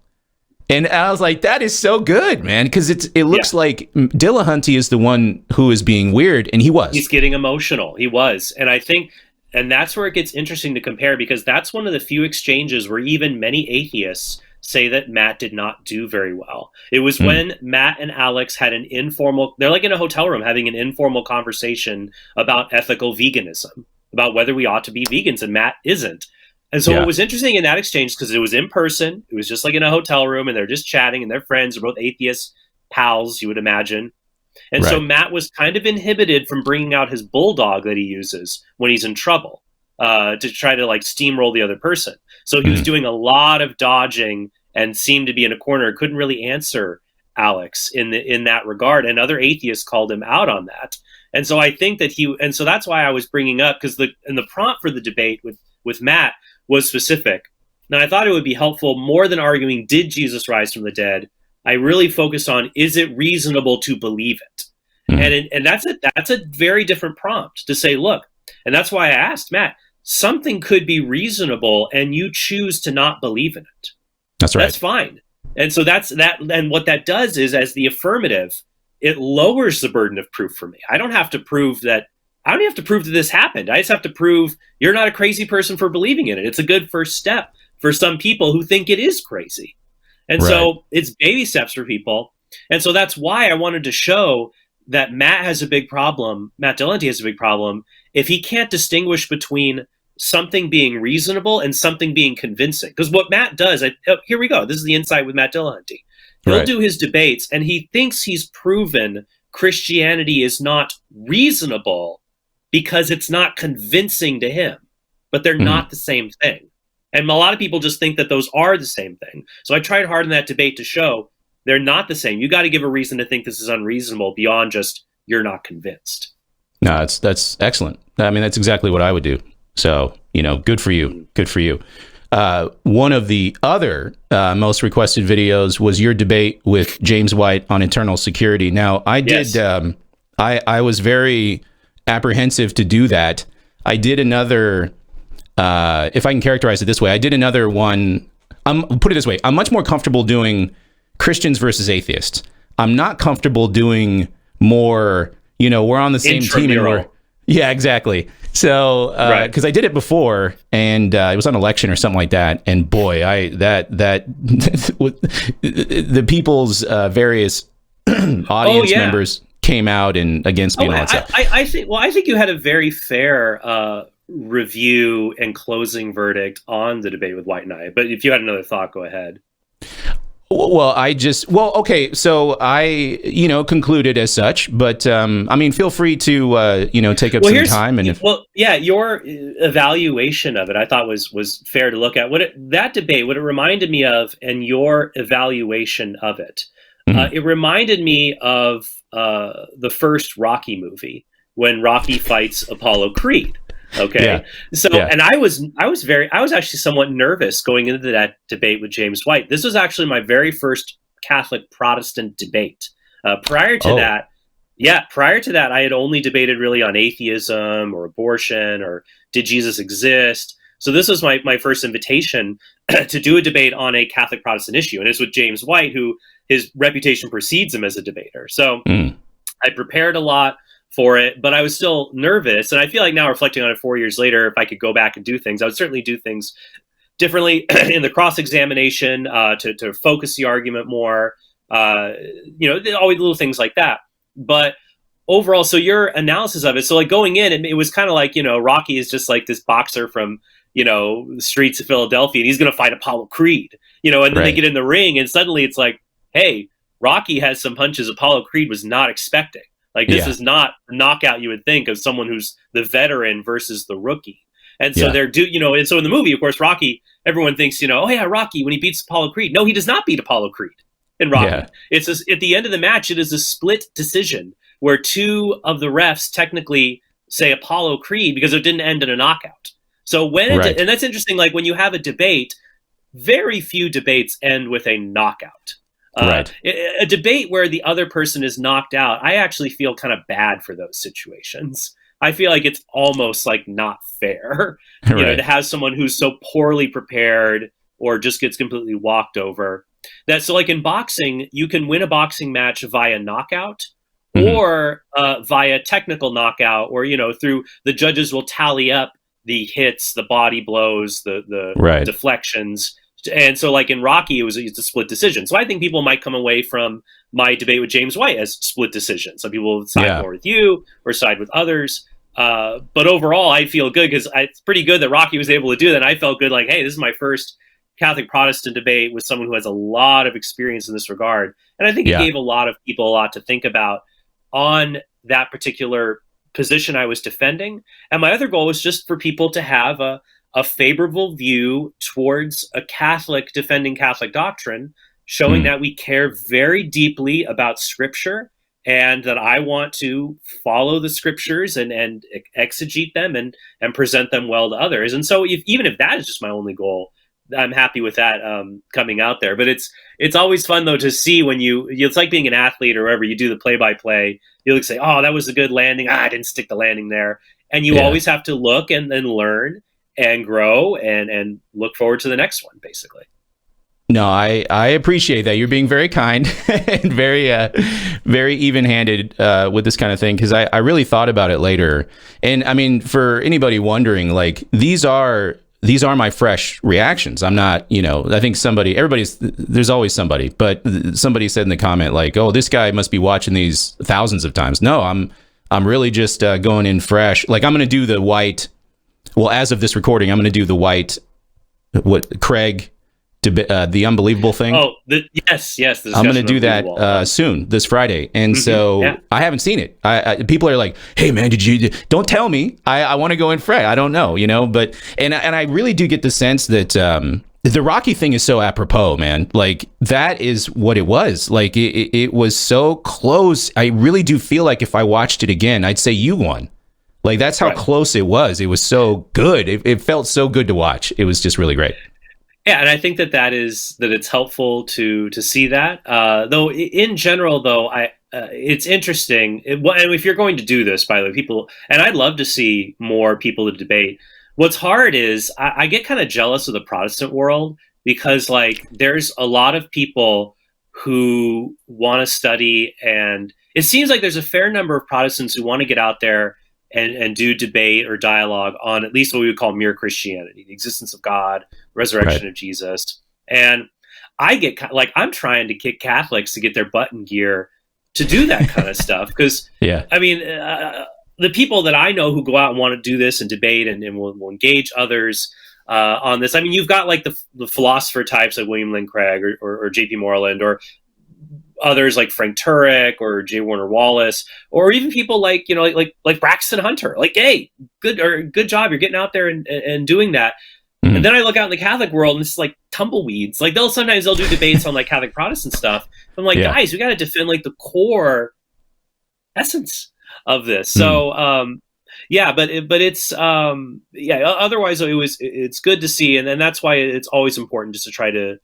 And I was like, that is so good, man, because it looks like Dillahunty is the one who is being weird, and he was. He's getting emotional. He was. And I think, and that's where it gets interesting to compare, because that's one of the few exchanges where even many atheists say that Matt did not do very well. It was when Matt and Alex had an informal, they're like in a hotel room having an informal conversation about ethical veganism, about whether we ought to be vegans, and Matt isn't. And so what was interesting in that exchange, because it was in person, it was just like in a hotel room, and they're just chatting, and they're friends, they're both atheist pals, you would imagine. And so Matt was kind of inhibited from bringing out his bulldog that he uses when he's in trouble, to try to like steamroll the other person. So he was doing a lot of dodging and seemed to be in a corner, couldn't really answer Alex in that regard. And other atheists called him out on that. And so I think that and so that's why I was bringing up, because the prompt for the debate with Matt was specific. Now, I thought it would be helpful, more than arguing, did Jesus rise from the dead? I really focused on, is it reasonable to believe it? And that's a very different prompt to say, look, and that's why I asked Matt, something could be reasonable and you choose to not believe in it. That's right. That's fine. And so that's that. And what that does is, as the affirmative, it lowers the burden of proof for me. I don't have to prove that this happened. I just have to prove you're not a crazy person for believing in it. It's a good first step for some people who think it is crazy. And so it's baby steps for people. And so that's why I wanted to show that Matt has a big problem. Matt Dillahunty has a big problem if he can't distinguish between something being reasonable and something being convincing. Because what Matt does, here we go. This is the insight with Matt Dillahunty. He'll do his debates and he thinks he's proven Christianity is not reasonable because it's not convincing to him, but they're not the same thing. And a lot of people just think that those are the same thing. So I tried hard in that debate to show they're not the same. You got to give a reason to think this is unreasonable beyond just you're not convinced. No, that's excellent. I mean, that's exactly what I would do. So, good for you. Good for you. One of the other most requested videos was your debate with James White on internal security. Now, I did, I was very apprehensive to do that. I did another, if I can characterize it this way, I did another one. Put it this way. I'm much more comfortable doing Christians versus atheists. I'm not comfortable doing more, we're on the same team. Yeah, exactly. So, because I did it before, and it was on election or something like that, and boy, the people's various audience members came out and against me and all that stuff. I think you had a very fair review and closing verdict on the debate with White and I. But if you had another thought, go ahead. Well, okay. So I, concluded as such, but feel free to, take up some time. And your evaluation of it, I thought was fair to look at. That debate, what it reminded me of, and your evaluation of it, it reminded me of the first Rocky movie. when Rocky fights Apollo Creed. Okay. Yeah. So, Yeah. and I was actually somewhat nervous going into that debate with James White. This was actually my very first Catholic Protestant debate. Prior to that, I had only debated really on atheism or abortion or did Jesus exist. So this was my first invitation to do a debate on a Catholic Protestant issue. And it's with James White, who his reputation precedes him as a debater. So I prepared a lot for it, but I was still nervous. And I feel like now, reflecting on it 4 years later, if I could go back and do things, I would certainly do things differently in the cross-examination to focus the argument more, always little things like that. But overall, so your analysis of it, so like going in, it was kind of like, Rocky is just like this boxer from, the streets of Philadelphia, and he's going to fight Apollo Creed, and then they get in the ring, and suddenly it's like, hey, Rocky has some punches Apollo Creed was not expecting. Like, this is not the knockout you would think of someone who's the veteran versus the rookie. And so and so in the movie, of course, Rocky, everyone thinks, oh yeah, Rocky, when he beats Apollo Creed. No, he does not beat Apollo Creed in Rocky. Yeah. It's at the end of the match, it is a split decision where two of the refs technically say Apollo Creed because it didn't end in a knockout. So and that's interesting, like when you have a debate, very few debates end with a knockout. A debate where the other person is knocked out, I actually feel kind of bad for those situations. I feel like it's almost like not fair, to have someone who's so poorly prepared or just gets completely walked over. So like in boxing, you can win a boxing match via knockout or via technical knockout, or, through the judges will tally up the hits, the body blows, the deflections. And so like in Rocky, it's a split decision. So I think people might come away from my debate with James White as split decision. Some people will side more with you or side with others. But overall, I feel good because it's pretty good that Rocky was able to do that. And I felt good, like, hey, this is my first Catholic Protestant debate with someone who has a lot of experience in this regard. And I think it gave a lot of people a lot to think about on that particular position I was defending. And my other goal was just for people to have a favorable view towards a Catholic defending Catholic doctrine, showing that we care very deeply about Scripture and that I want to follow the Scriptures and exegete them and present them well to others. And so even if that is just my only goal, I'm happy with that coming out there. But it's always fun, though, to see when it's like being an athlete or wherever you do the play-by-play, you'll say, oh, that was a good landing. I didn't stick the landing there. And you always have to look and then learn and grow and look forward to the next one, basically. No, I appreciate that. You're being very kind and very very even-handed with this kind of thing, because I really thought about it later. And I mean, for anybody wondering, like, these are my fresh reactions. I'm not, I think there's always somebody, but somebody said in the comment, like, oh, this guy must be watching these thousands of times. No, I'm really just going in fresh. Like, I'm going to do the White. Well, as of this recording, I'm going to do the White, Craig, the Unbelievable thing. Oh, yes. I'm going to do that soon, this Friday. And so I haven't seen it. People are like, hey, man, don't tell me. I want to go in fresh. I don't know, but, and I really do get the sense that the Rocky thing is so apropos, man. Like, that is what it was. Like, it was so close. I really do feel like if I watched it again, I'd say you won. Like, that's how close it was. It was so good. It felt so good to watch. It was just really great. Yeah, and I think that it's helpful to see that. Though in general, though, it's interesting. And if you're going to do this, by the way, people, and I'd love to see more people to debate. What's hard is I get kind of jealous of the Protestant world because, like, there's a lot of people who want to study, and it seems like there's a fair number of Protestants who want to get out there and do debate or dialogue on at least what we would call mere Christianity, the existence of God, resurrection of Jesus. And I get like, I'm trying to kick Catholics to get their butt in gear to do that kind of stuff. Because, I mean, the people that I know who go out and want to do this and debate and will engage others on this. I mean, you've got like the philosopher types like William Lane Craig or J.P. Moreland or others like Frank Turek or J. Warner Wallace, or even people like, like Braxton Hunter. Like, hey, good job. You're getting out there and doing that. And then I look out in the Catholic world and it's like tumbleweeds. Like, sometimes they'll do debates on like Catholic Protestant stuff. I'm like, guys, we got to defend like the core essence of this. So yeah, but it's yeah. Otherwise, it's good to see, and that's why it's always important just to try to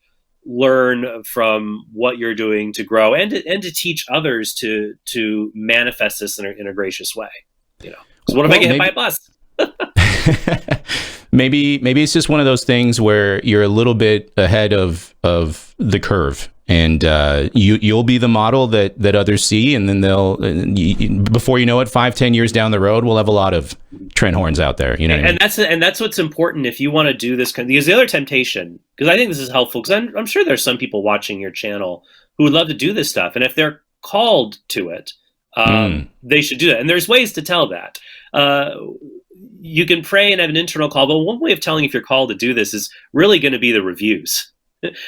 learn from what you're doing to grow and to teach others to manifest this in a gracious way. You know, so what if I get hit by a bus? maybe it's just one of those things where you're a little bit ahead of the curve, and you'll be the model that others see, and then before you know it, 5-10 years down the road, we'll have a lot of Trent Horns out there. You know what I mean? And that's what's important if you want to do this because the other temptation, because I think this is helpful, because I'm sure there's some people watching your channel who would love to do this stuff, and if they're called to it, they should do that. And there's ways to tell that. You can pray and have an internal call, but one way of telling if you're called to do this is really going to be the reviews.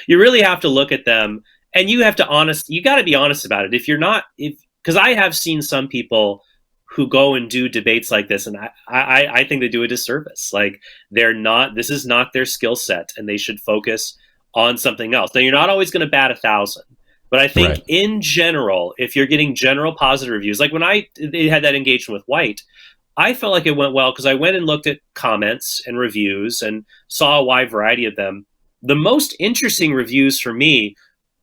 You really have to look at them, and you got to be honest about it. If you're not, because I have seen some people who go and do debates like this, and I think they do a disservice. Like this is not their skill set, and they should focus on something else. Now, you're not always going to bat 1,000, but I think in general, if you're getting general positive reviews, like when they had that engagement with White, I felt like it went well because I went and looked at comments and reviews and saw a wide variety of them. The most interesting reviews for me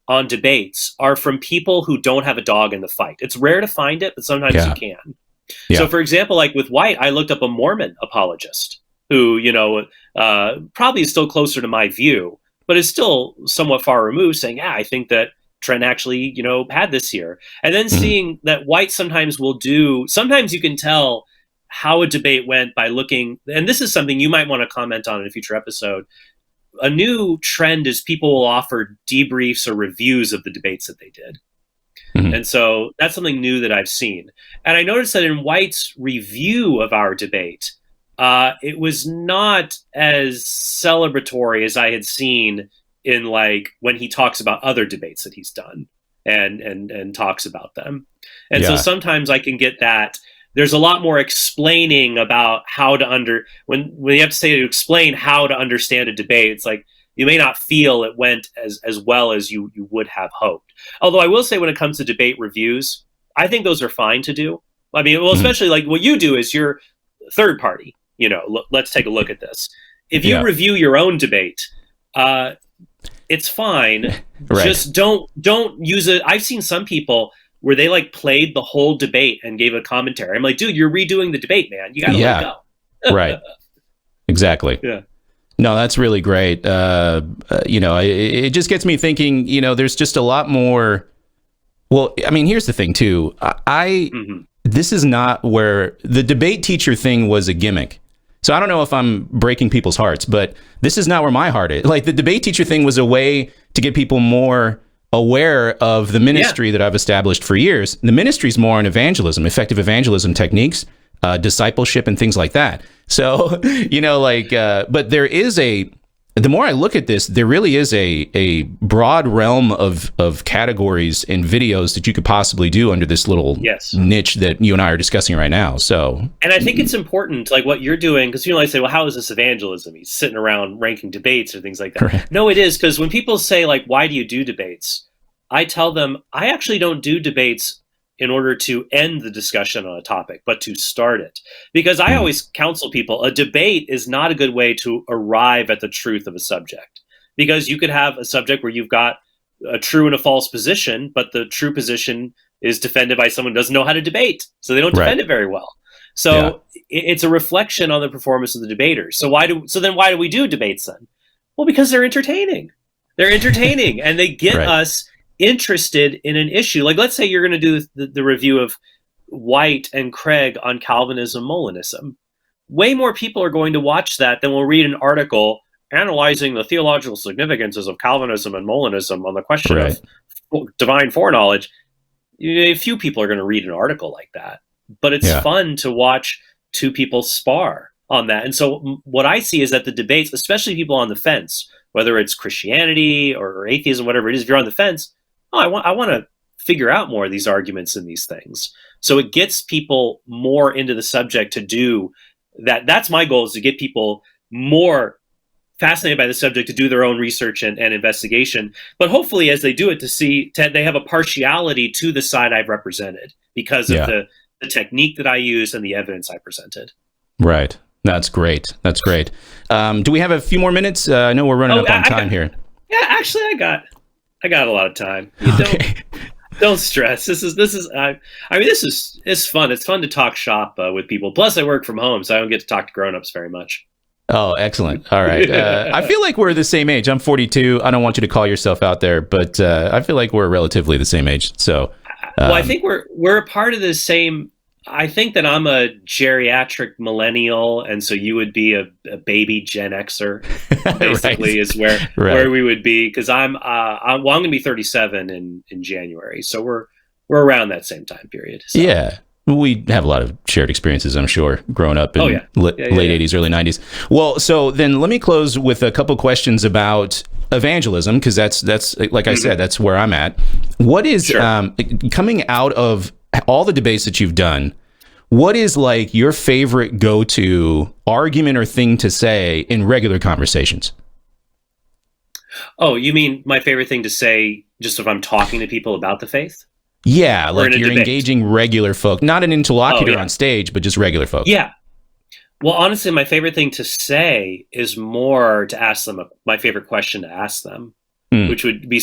on debates are from people who don't have a dog in the fight. It's rare to find it, but sometimes you can. Yeah. So, for example, like with White, I looked up a Mormon apologist who, probably is still closer to my view, but is still somewhat far removed, saying, yeah, I think that Trent actually, had this here. And then seeing that White sometimes you can tell how a debate went by looking, and this is something you might want to comment on in a future episode. A new trend is people will offer debriefs or reviews of the debates that they did. And so that's something new that I've seen. And I noticed that in White's review of our debate, it was not as celebratory as I had seen in when he talks about other debates that he's done and talks about them. And so sometimes I can get that. There's a lot more explaining about how to when you have to explain how to understand a debate. It's like you may not feel it went as well as you would have hoped. Although I will say, when it comes to debate reviews, I think those are fine to do. I mean, well, especially like what you do is you're third party. Let's take a look at this. If you review your own debate, it's fine. Just don't use it. I've seen some people where they played the whole debate and gave a commentary. I'm like, dude, you're redoing the debate, man. You gotta let it go. Right. Exactly. Yeah. No, that's really great. It just gets me thinking, there's just a lot more. Well, I mean, here's the thing too. This is not where the debate teacher thing was a gimmick. So I don't know if I'm breaking people's hearts, but this is not where my heart is. Like, the debate teacher thing was a way to get people more aware of the ministry that I've established for years. The ministry is more on evangelism, effective evangelism techniques, discipleship, and things like that. So, but there is the more I look at this, there really is a broad realm of categories and videos that you could possibly do under this little niche that you and I are discussing right now. So, and I think it's important, like what you're doing, because I say, well, how is this evangelism? He's sitting around ranking debates or things like that. Right. No, it is, because when people say, why do you do debates? I tell them, I actually don't do debates in order to end the discussion on a topic, but to start it. Because I always counsel people, a debate is not a good way to arrive at the truth of a subject. Because you could have a subject where you've got a true and a false position, but the true position is defended by someone who doesn't know how to debate. So they don't defend it very well. So it's a reflection on the performance of the debaters. So why do we do debates then? Well, because they're entertaining. They're entertaining and they get us interested in an issue. Like, let's say you're going to do the review of White and Craig on Calvinism, Molinism. Way more people are going to watch that than will read an article analyzing the theological significances of Calvinism and Molinism on the question of divine foreknowledge. A few people are going to read an article like that, but it's fun to watch two people spar on that. And so what I see is that the debates, especially people on the fence, whether it's Christianity or atheism, whatever it is, if you're on the fence, I want to figure out more of these arguments and these things. So it gets people more into the subject to do that. That's my goal, is to get people more fascinated by the subject to do their own research and investigation. But hopefully, as they do it, they have a partiality to the side I've represented because of the the technique that I used, and the evidence I presented. Right. That's great. That's great. Do we have a few more minutes? I know we're running up on time here. Yeah, actually, I got a lot of time. Don't stress. It's fun. It's fun to talk shop with people. Plus, I work from home, so I don't get to talk to grown-ups very much. Oh, excellent. All right. I feel like we're the same age. I'm 42. I don't want you to call yourself out there, but I feel like we're relatively the same age. So, well, I think we're a part of the same. I think that I'm a geriatric millennial, and so you would be a baby Gen Xer. Basically, is where we would be, because I'm going to be 37 in January, so we're around that same time period. So. Yeah, we have a lot of shared experiences, I'm sure, growing up in late 80s, early 90s. Well, so then let me close with a couple questions about evangelism, because that's like I said, that's where I'm at. What is coming out of all the debates that you've done, what is like your favorite go-to argument or thing to say in regular conversations? Oh, you mean my favorite thing to say just if I'm talking to people about the faith? Yeah, like you're engaging regular folk, not an interlocutor on stage, but just regular folk. Yeah. Well, honestly, my favorite thing to say is more to ask them my favorite question to ask them. Which would be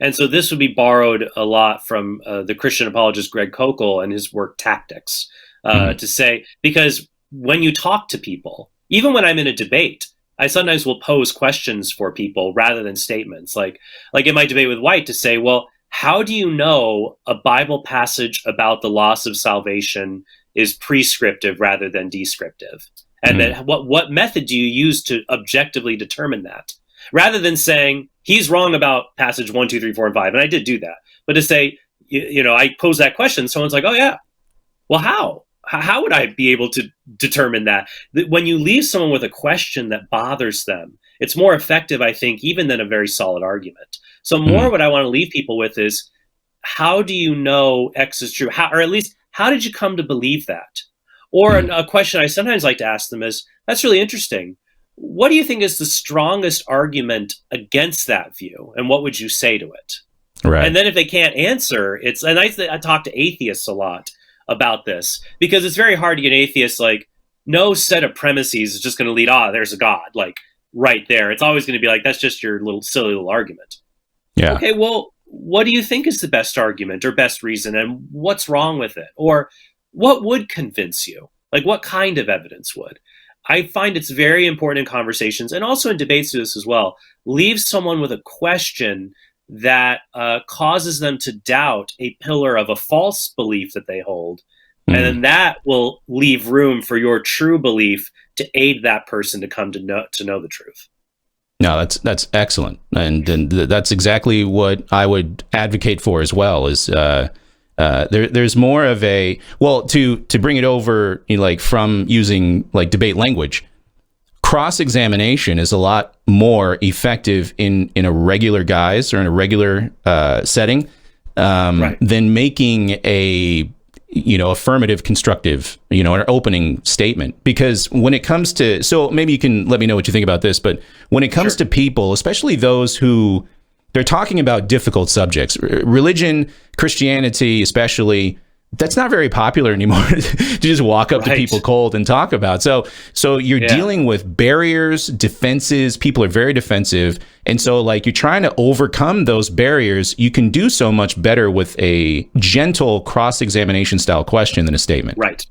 and so this would be borrowed a lot from the Christian apologist Greg Koukl and his work Tactics, to say, because when you talk to people, even when I'm in a debate, I sometimes will pose questions for people rather than statements. Like in my debate with White, to say, well, how do you know a Bible passage about the loss of salvation is prescriptive rather than descriptive? And then what method do you use to objectively determine that? Rather than saying, he's wrong about passage 1, 2, 3, 4, and 5. And I did do that. But to say, I pose that question, someone's like, oh, yeah. Well, how? How would I be able to determine that? When you leave someone with a question that bothers them, it's more effective, I think, even than a very solid argument. So more what I want to leave people with is, how do you know X is true? Or at least, how did you come to believe that? Or a question I sometimes like to ask them is, that's really interesting. What do you think is the strongest argument against that view? And what would you say to it? Right. And then if they can't answer, and I talk to atheists a lot about this, because it's very hard to get atheists, like, no set of premises is just going to lead, there's a God, like right there. It's always going to be like, that's just your silly little argument. Yeah. Okay, well, what do you think is the best argument or best reason, and what's wrong with it? Or what would convince you? Like, what kind of evidence would? I find it's very important in conversations, and also in debates to this as well. Leave someone with a question that causes them to doubt a pillar of a false belief that they hold. And then that will leave room for your true belief to aid that person to come to know the truth. No, that's excellent. And that's exactly what I would advocate for as well, is there's more of a, to bring it over, like from using like debate language, cross-examination is a lot more effective in a regular guise or in a regular setting than making a affirmative, constructive, an opening statement. Because when it comes to, so maybe you can let me know what you think about this, but when it comes to people, especially those who they're talking about difficult subjects, religion, Christianity, especially, that's not very popular anymore to just walk up to people cold and talk about. So you're dealing with barriers, defenses. People are very defensive. And so like you're trying to overcome those barriers. You can do so much better with a gentle cross-examination style question than a statement. Right.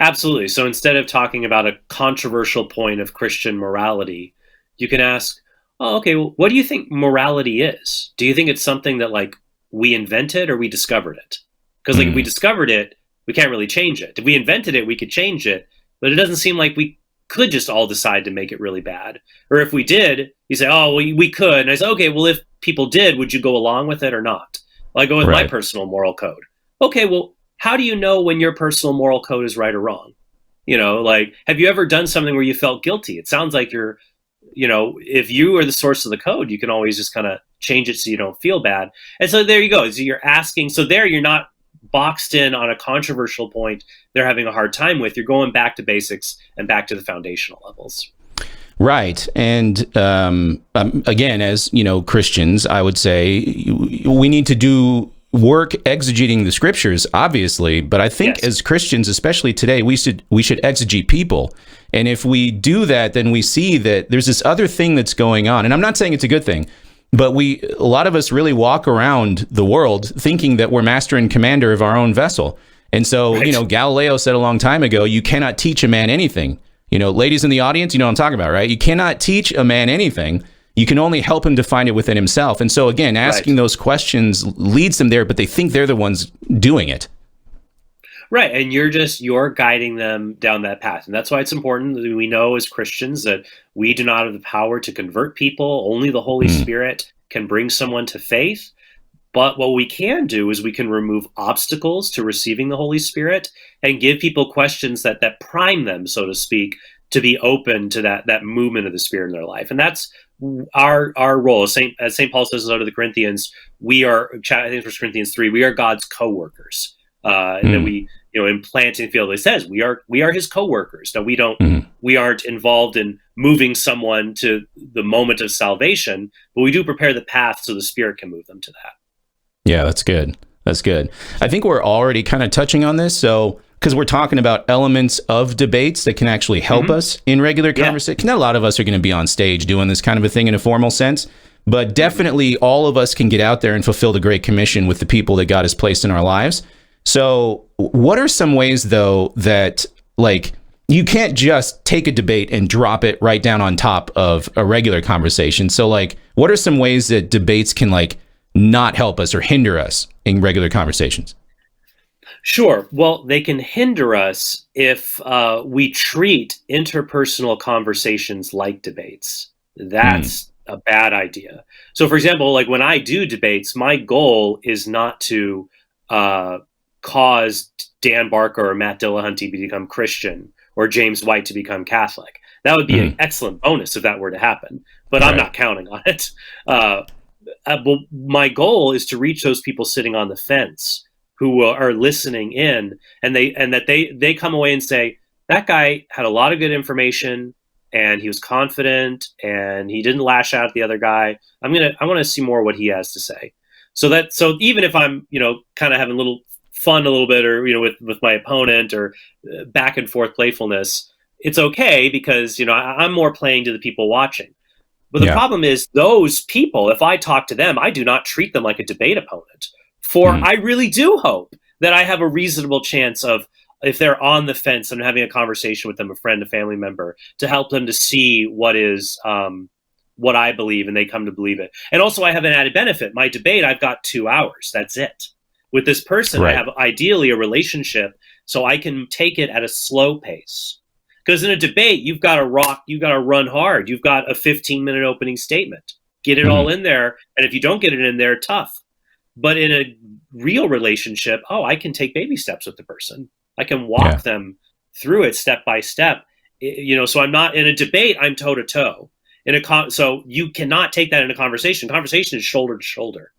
Absolutely. So instead of talking about a controversial point of Christian morality, you can ask, oh, okay, well, what do you think morality is? Do you think it's something that like we invented or we discovered it? Because like if we discovered it, we can't really change it. If we invented it, we could change it, but it doesn't seem like we could just all decide to make it really bad. Or if we did, you say, oh, we could. And I say, okay, well, if people did, would you go along with it or not? Well, I go with my personal moral code. Okay, well, how do you know when your personal moral code is right or wrong? Like, have you ever done something where you felt guilty? It sounds like you're, if you are the source of the code, you can always just kind of change it so you don't feel bad. And so there you go. So you're asking, so there you're not boxed in on a controversial point they're having a hard time with. You're going back to basics and back to the foundational levels. Right. And again, as Christians, I would say we need to do work exegeting the scriptures, obviously, but I think Yes. as Christians, especially today, we should exegete people. And if we do that, then we see that there's this other thing that's going on. And I'm not saying it's a good thing, but a lot of us really walk around the world thinking that we're master and commander of our own vessel. And so, Right. Galileo said a long time ago, you cannot teach a man anything. Ladies in the audience, you know what I'm talking about, right? You cannot teach a man anything. You can only help him to find it within himself. And so, again, asking those questions leads them there, but they think they're the ones doing it. Right. And you're guiding them down that path. And that's why it's important that we know as Christians that we do not have the power to convert people. Only the Holy Spirit can bring someone to faith. But what we can do is we can remove obstacles to receiving the Holy Spirit and give people questions that prime them, so to speak, to be open to that movement of the Spirit in their life. And that's our role. As St. Paul says to the Corinthians, we are, I think it's 1 Corinthians 3, we are God's co-workers. And then we, in planting field, it says we are his co-workers. Now we aren't involved in moving someone to the moment of salvation, but we do prepare the path so the Spirit can move them to that. Yeah, that's good. That's good. I think we're already kind of touching on this. So, because we're talking about elements of debates that can actually help us in regular conversation. Not a lot of us are going to be on stage doing this kind of a thing in a formal sense, but definitely all of us can get out there and fulfill the Great Commission with the people that God has placed in our lives. So what are some ways, though, that you can't just take a debate and drop it right down on top of a regular conversation? So what are some ways that debates can not help us or hinder us in regular conversations? Sure. Well, they can hinder us if we treat interpersonal conversations like debates. That's a bad idea. So, for example, when I do debates, my goal is not to cause Dan Barker or Matt Dillahunty to become Christian or James White to become Catholic. That would be an excellent bonus if that were to happen, but I'm not counting on it. But my goal is to reach those people sitting on the fence who are listening in, and that they come away and say, that guy had a lot of good information and he was confident and he didn't lash out at the other guy. I want to see more of what he has to say. So even if I'm, kind of having a little fun a little bit, or, with my opponent, or back and forth playfulness, it's okay because, I'm more playing to the people watching. But the problem is those people, if I talk to them, I do not treat them like a debate opponent. For I really do hope that I have a reasonable chance of, if they're on the fence and having a conversation with them, a friend, a family member, to help them to see what I believe, and they come to believe it. And also I have an added benefit. My debate, I've got 2 hours. That's it. With this person, I have ideally a relationship, so I can take it at a slow pace. Because in a debate, you've got to run hard. You've got a 15-minute opening statement. Get it all in there. And if you don't get it in there, tough. But in a real relationship, I can take baby steps with the person. I can walk them through it step by step. So I'm not in a debate, I'm toe to toe. So you cannot take that in a conversation. Conversation is shoulder to shoulder,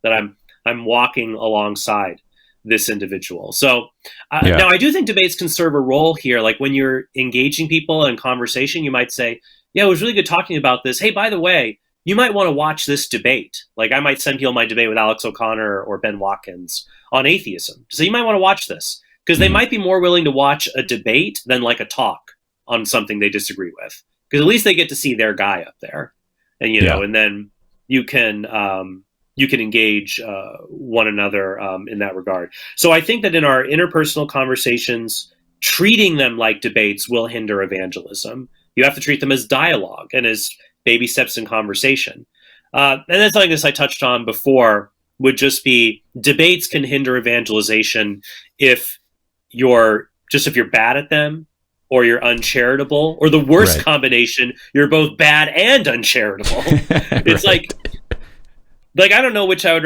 that I'm walking alongside this individual. So now I do think debates can serve a role here. Like when you're engaging people in conversation, you might say, yeah, it was really good talking about this. Hey, by the way, you might want to watch this debate. Like I might send people my debate with Alex O'Connor or Ben Watkins on atheism. So you might want to watch this, because they might be more willing to watch a debate than a talk on something they disagree with. Because at least they get to see their guy up there. And, and then you can engage one another in that regard. So I think that in our interpersonal conversations, treating them like debates will hinder evangelism. You have to treat them as dialogue and as baby steps in conversation. And that's something I touched on before, would just be debates can hinder evangelization if you're bad at them, or you're uncharitable, or the worst combination, you're both bad and uncharitable. It's I don't know which I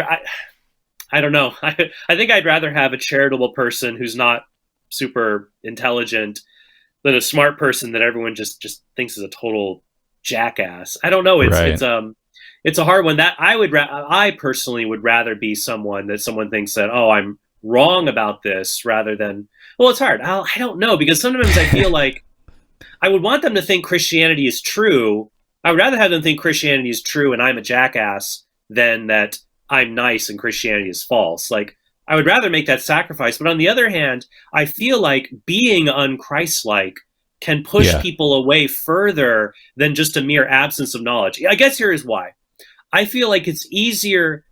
don't know. I think I'd rather have a charitable person who's not super intelligent than a smart person that everyone just thinks is a total jackass. I don't know. It's a hard one. That I personally would rather be someone that someone thinks that, I'm wrong about this, rather than, well, it's hard. I don't know, because sometimes I feel like I would want them to think Christianity is true. I would rather have them think Christianity is true and I'm a jackass than that I'm nice and Christianity is false. Like, I would rather make that sacrifice. But on the other hand, I feel like being unchristlike can push people away further than just a mere absence of knowledge. I guess here is why. I feel like it's easier,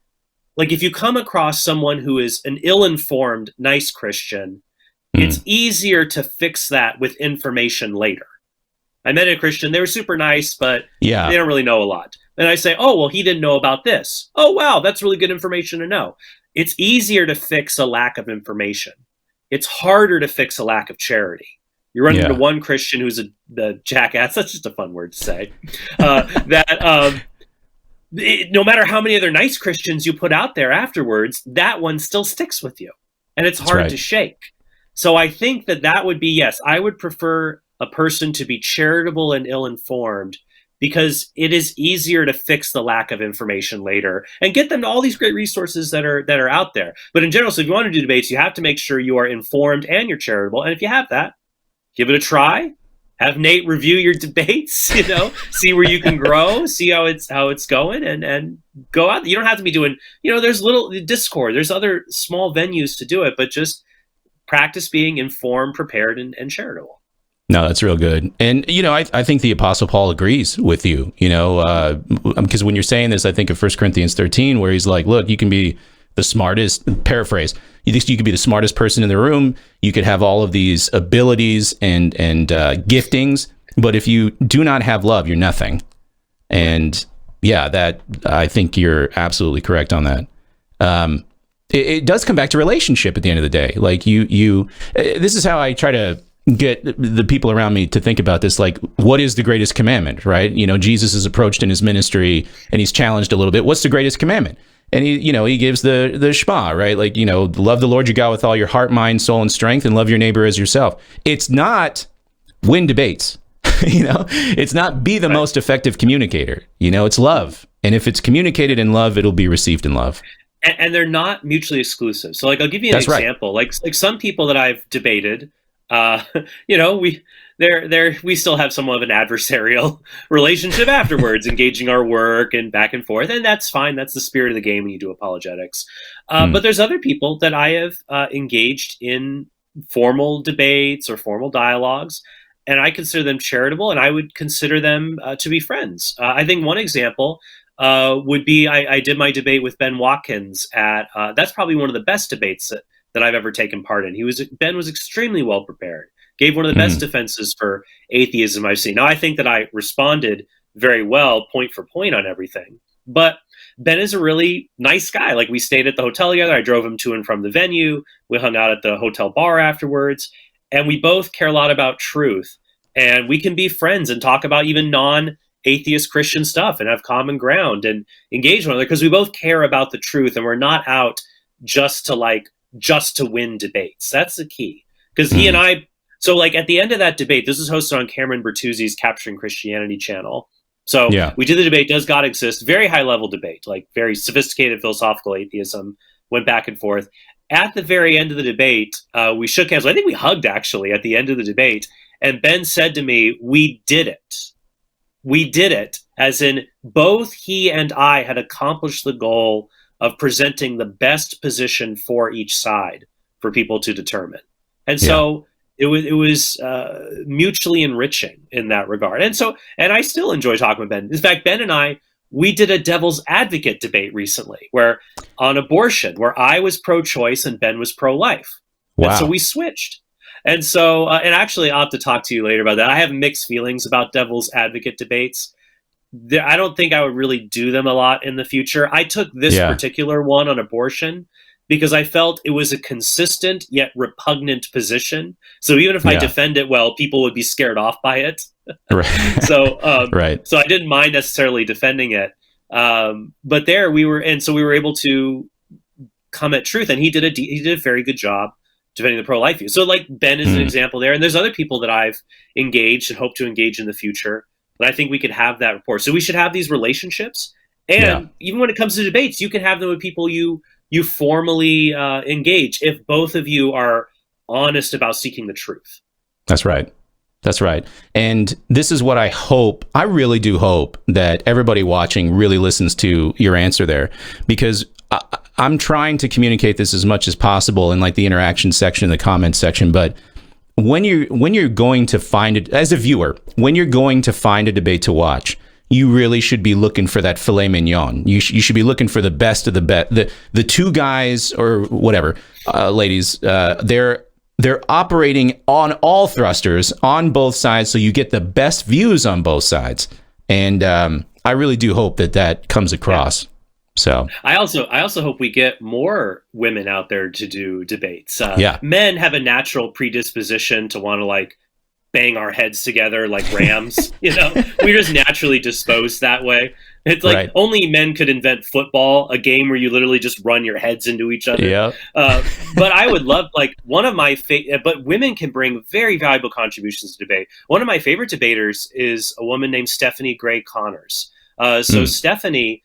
like if you come across someone who is an ill-informed, nice Christian, it's easier to fix that with information later. I met a Christian, they were super nice, but they don't really know a lot. And I say, oh, well, he didn't know about this. Oh, wow, that's really good information to know. It's easier to fix a lack of information. It's harder to fix a lack of charity. You run into one Christian who's the jackass. That's just a fun word to say. No matter how many other nice Christians you put out there afterwards, that one still sticks with you. And it's hard to shake. So I think that would be, yes, I would prefer a person to be charitable and ill-informed, because it is easier to fix the lack of information later and get them to all these great resources that are out there. But in general, so if you want to do debates, you have to make sure you are informed and you're charitable. And if you have that, give it a try. Have Nate review your debates, see where you can grow, see how it's going, and go out. You don't have to be doing, there's little Discord, there's other small venues to do it, but just practice being informed, prepared, and charitable. No, that's real good. And, I think the Apostle Paul agrees with you, because when you're saying this, I think of 1 Corinthians 13, where he's like, look, you can be the smartest, paraphrase, you could be the smartest person in the room. You could have all of these abilities and giftings, but if you do not have love, you're nothing. And I think you're absolutely correct on that. It does come back to relationship at the end of the day. Like this is how I try to get the people around me to think about this. Like, what is the greatest commandment, right? Jesus is approached in his ministry and he's challenged a little bit. What's the greatest commandment? And he gives the Shema, right? Like, love the Lord your God with all your heart, mind, soul, and strength, and love your neighbor as yourself. It's not win debates, it's not be the most effective communicator, it's love. And if it's communicated in love, it'll be received in love. And they're not mutually exclusive. So, like, I'll give you an example. Right. Like some people that I've debated, we still have somewhat of an adversarial relationship afterwards, engaging our work and back and forth, and that's fine. That's the spirit of the game when you do apologetics. But there's other people that I have engaged in formal debates or formal dialogues, and I consider them charitable, and I would consider them to be friends. I think one example would be I did my debate with Ben Watkins at that's probably one of the best debates that I've ever taken part in. Ben was extremely well prepared, gave one of the best defenses for atheism I've seen. Now, I think that I responded very well, point for point on everything. But Ben is a really nice guy. Like, we stayed at the hotel together. I drove him to and from the venue. We hung out at the hotel bar afterwards. And we both care a lot about truth. And we can be friends and talk about even non-atheist Christian stuff and have common ground and engage one another, because we both care about the truth and we're not out just to win debates. That's the key. Because he and I, so like at the end of that debate, this is hosted on Cameron Bertuzzi's Capturing Christianity channel. So we did the debate, does God exist? Very high level debate, like very sophisticated philosophical atheism, went back and forth. At the very end of the debate, we shook hands. I think we hugged actually at the end of the debate. And Ben said to me, we did it. We did it, as in both he and I had accomplished the goal of presenting the best position for each side for people to determine. And so it was mutually enriching in that regard. And I still enjoy talking with Ben. In fact, Ben and I, we did a devil's advocate debate recently on abortion, where I was pro-choice and Ben was pro-life. Wow. And so we switched. And so, and actually I'll have to talk to you later about that. I have mixed feelings about devil's advocate debates. I don't think I would really do them a lot in the future. I took this particular one on abortion because I felt it was a consistent yet repugnant position. So even if I defend it well, people would be scared off by it. Right. So I didn't mind necessarily defending it. But there we were able to come at truth, and he did a very good job defending the pro-life view. So like Ben is an example there, and there's other people that I've engaged and hope to engage in the future. But I think we could have that rapport. So we should have these relationships, and even when it comes to debates, you can have them with people you formally engage if both of you are honest about seeking the truth. That's right. That's right. And this is what I hope. I really do hope that everybody watching really listens to your answer there, because I'm trying to communicate this as much as possible in like the interaction section, the comments section, but when you're going to find it as a viewer, when you're going to find a debate to watch, you really should be looking for that filet mignon. You should be looking for the best of the best. The two guys or whatever, ladies, they're operating on all thrusters on both sides, so you get the best views on both sides. And I really do hope that comes across. So I also hope we get more women out there to do debates. Men have a natural predisposition to want to like bang our heads together like rams. We're just naturally disposed that way. It's like only men could invent football, a game where you literally just run your heads into each other. Yeah. But I would love like one of my but women can bring very valuable contributions to debate. One of my favorite debaters is a woman named Stephanie Gray Connors. Stephanie,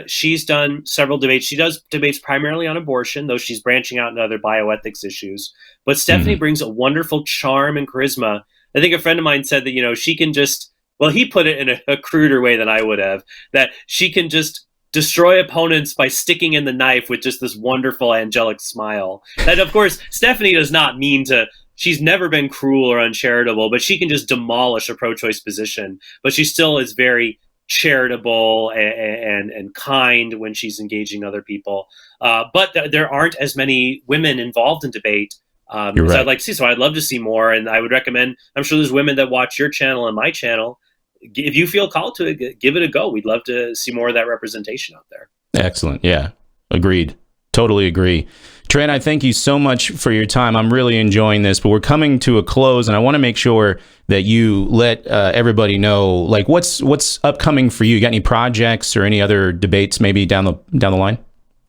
she's done several debates. She does debates primarily on abortion, though she's branching out into other bioethics issues. But Stephanie brings a wonderful charm and charisma. I think a friend of mine said that, she can just, well, he put it in a cruder way than I would have, that she can just destroy opponents by sticking in the knife with just this wonderful angelic smile. And of course, Stephanie does not mean to, she's never been cruel or uncharitable, but she can just demolish a pro-choice position. But she still is very charitable and kind when she's engaging other people. But there aren't as many women involved in debate as I'd like to see. So I'd love to see more. And I would recommend, I'm sure there's women that watch your channel and my channel. If you feel called to it, give it a go. We'd love to see more of that representation out there. Excellent. Yeah, agreed. Totally agree. Trent, I thank you so much for your time. I'm really enjoying this, but we're coming to a close, and I want to make sure that you let everybody know, like, what's upcoming for you. You got any projects or any other debates maybe down the line?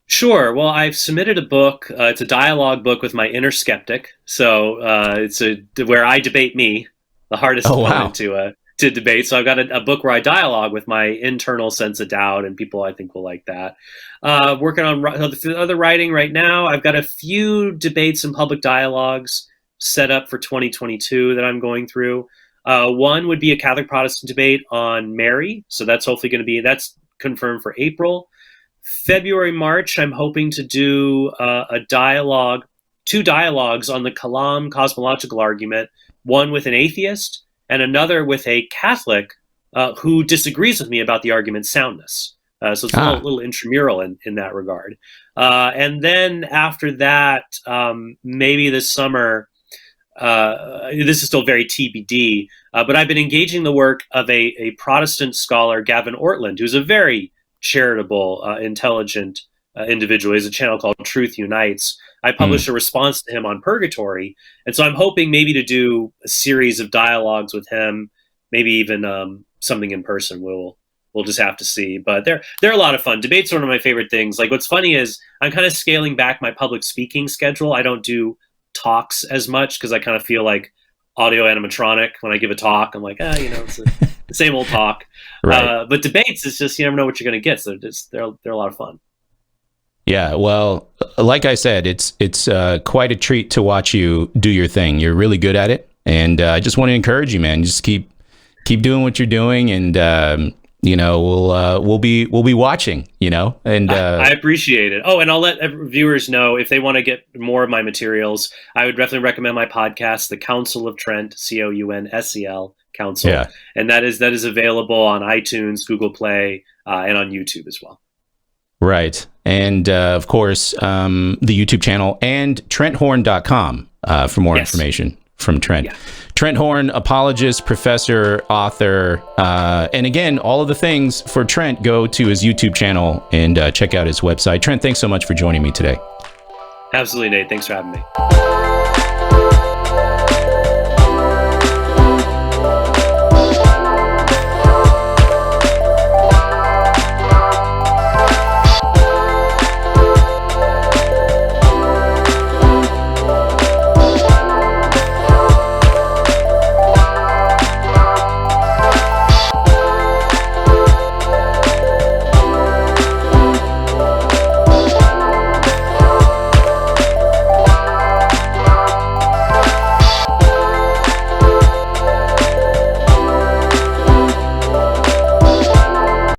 Sure. Well, I've submitted a book. It's a dialogue book with my inner skeptic. So it's where I debate me, the hardest opponent to debate. So I've got a book where I dialogue with my internal sense of doubt, and people I think will like that. Working on other writing right now. I've got a few debates and public dialogues set up for 2022 that I'm going through. One would be a Catholic Protestant debate on Mary. So that's hopefully going to be, that's confirmed for April. February, March, I'm hoping to do two dialogues on the Kalam cosmological argument, one with an atheist and another with a Catholic who disagrees with me about the argument's soundness. So it's a little intramural in that regard. And then after that, maybe this summer, this is still very TBD, but I've been engaging the work of a Protestant scholar, Gavin Ortland, who's a very charitable, intelligent individual. He has a channel called Truth Unites. I published a response to him on purgatory. And so I'm hoping maybe to do a series of dialogues with him, maybe even something in person. We'll just have to see. But they're a lot of fun. Debates are one of my favorite things. Like, what's funny is I'm kind of scaling back my public speaking schedule. I don't do talks as much because I kind of feel like audio animatronic when I give a talk. I'm like, it's the same old talk. Right. But debates is just, you never know what you're going to get. So they're a lot of fun. Yeah, well, like I said, it's quite a treat to watch you do your thing. You're really good at it, and I just want to encourage you, man. Just keep doing what you're doing, and we'll be watching. And I appreciate it. Oh, and I'll let viewers know if they want to get more of my materials. I would definitely recommend my podcast, The Council of Trent, COUNSEL Council, and that is available on iTunes, Google Play, and on YouTube as well. Right. And of course, the YouTube channel and TrentHorn.com for more information from Trent. Yeah. Trent Horn, apologist, professor, author, and again, all of the things for Trent, go to his YouTube channel and check out his website. Trent, thanks so much for joining me today. Absolutely, Nate. Thanks for having me.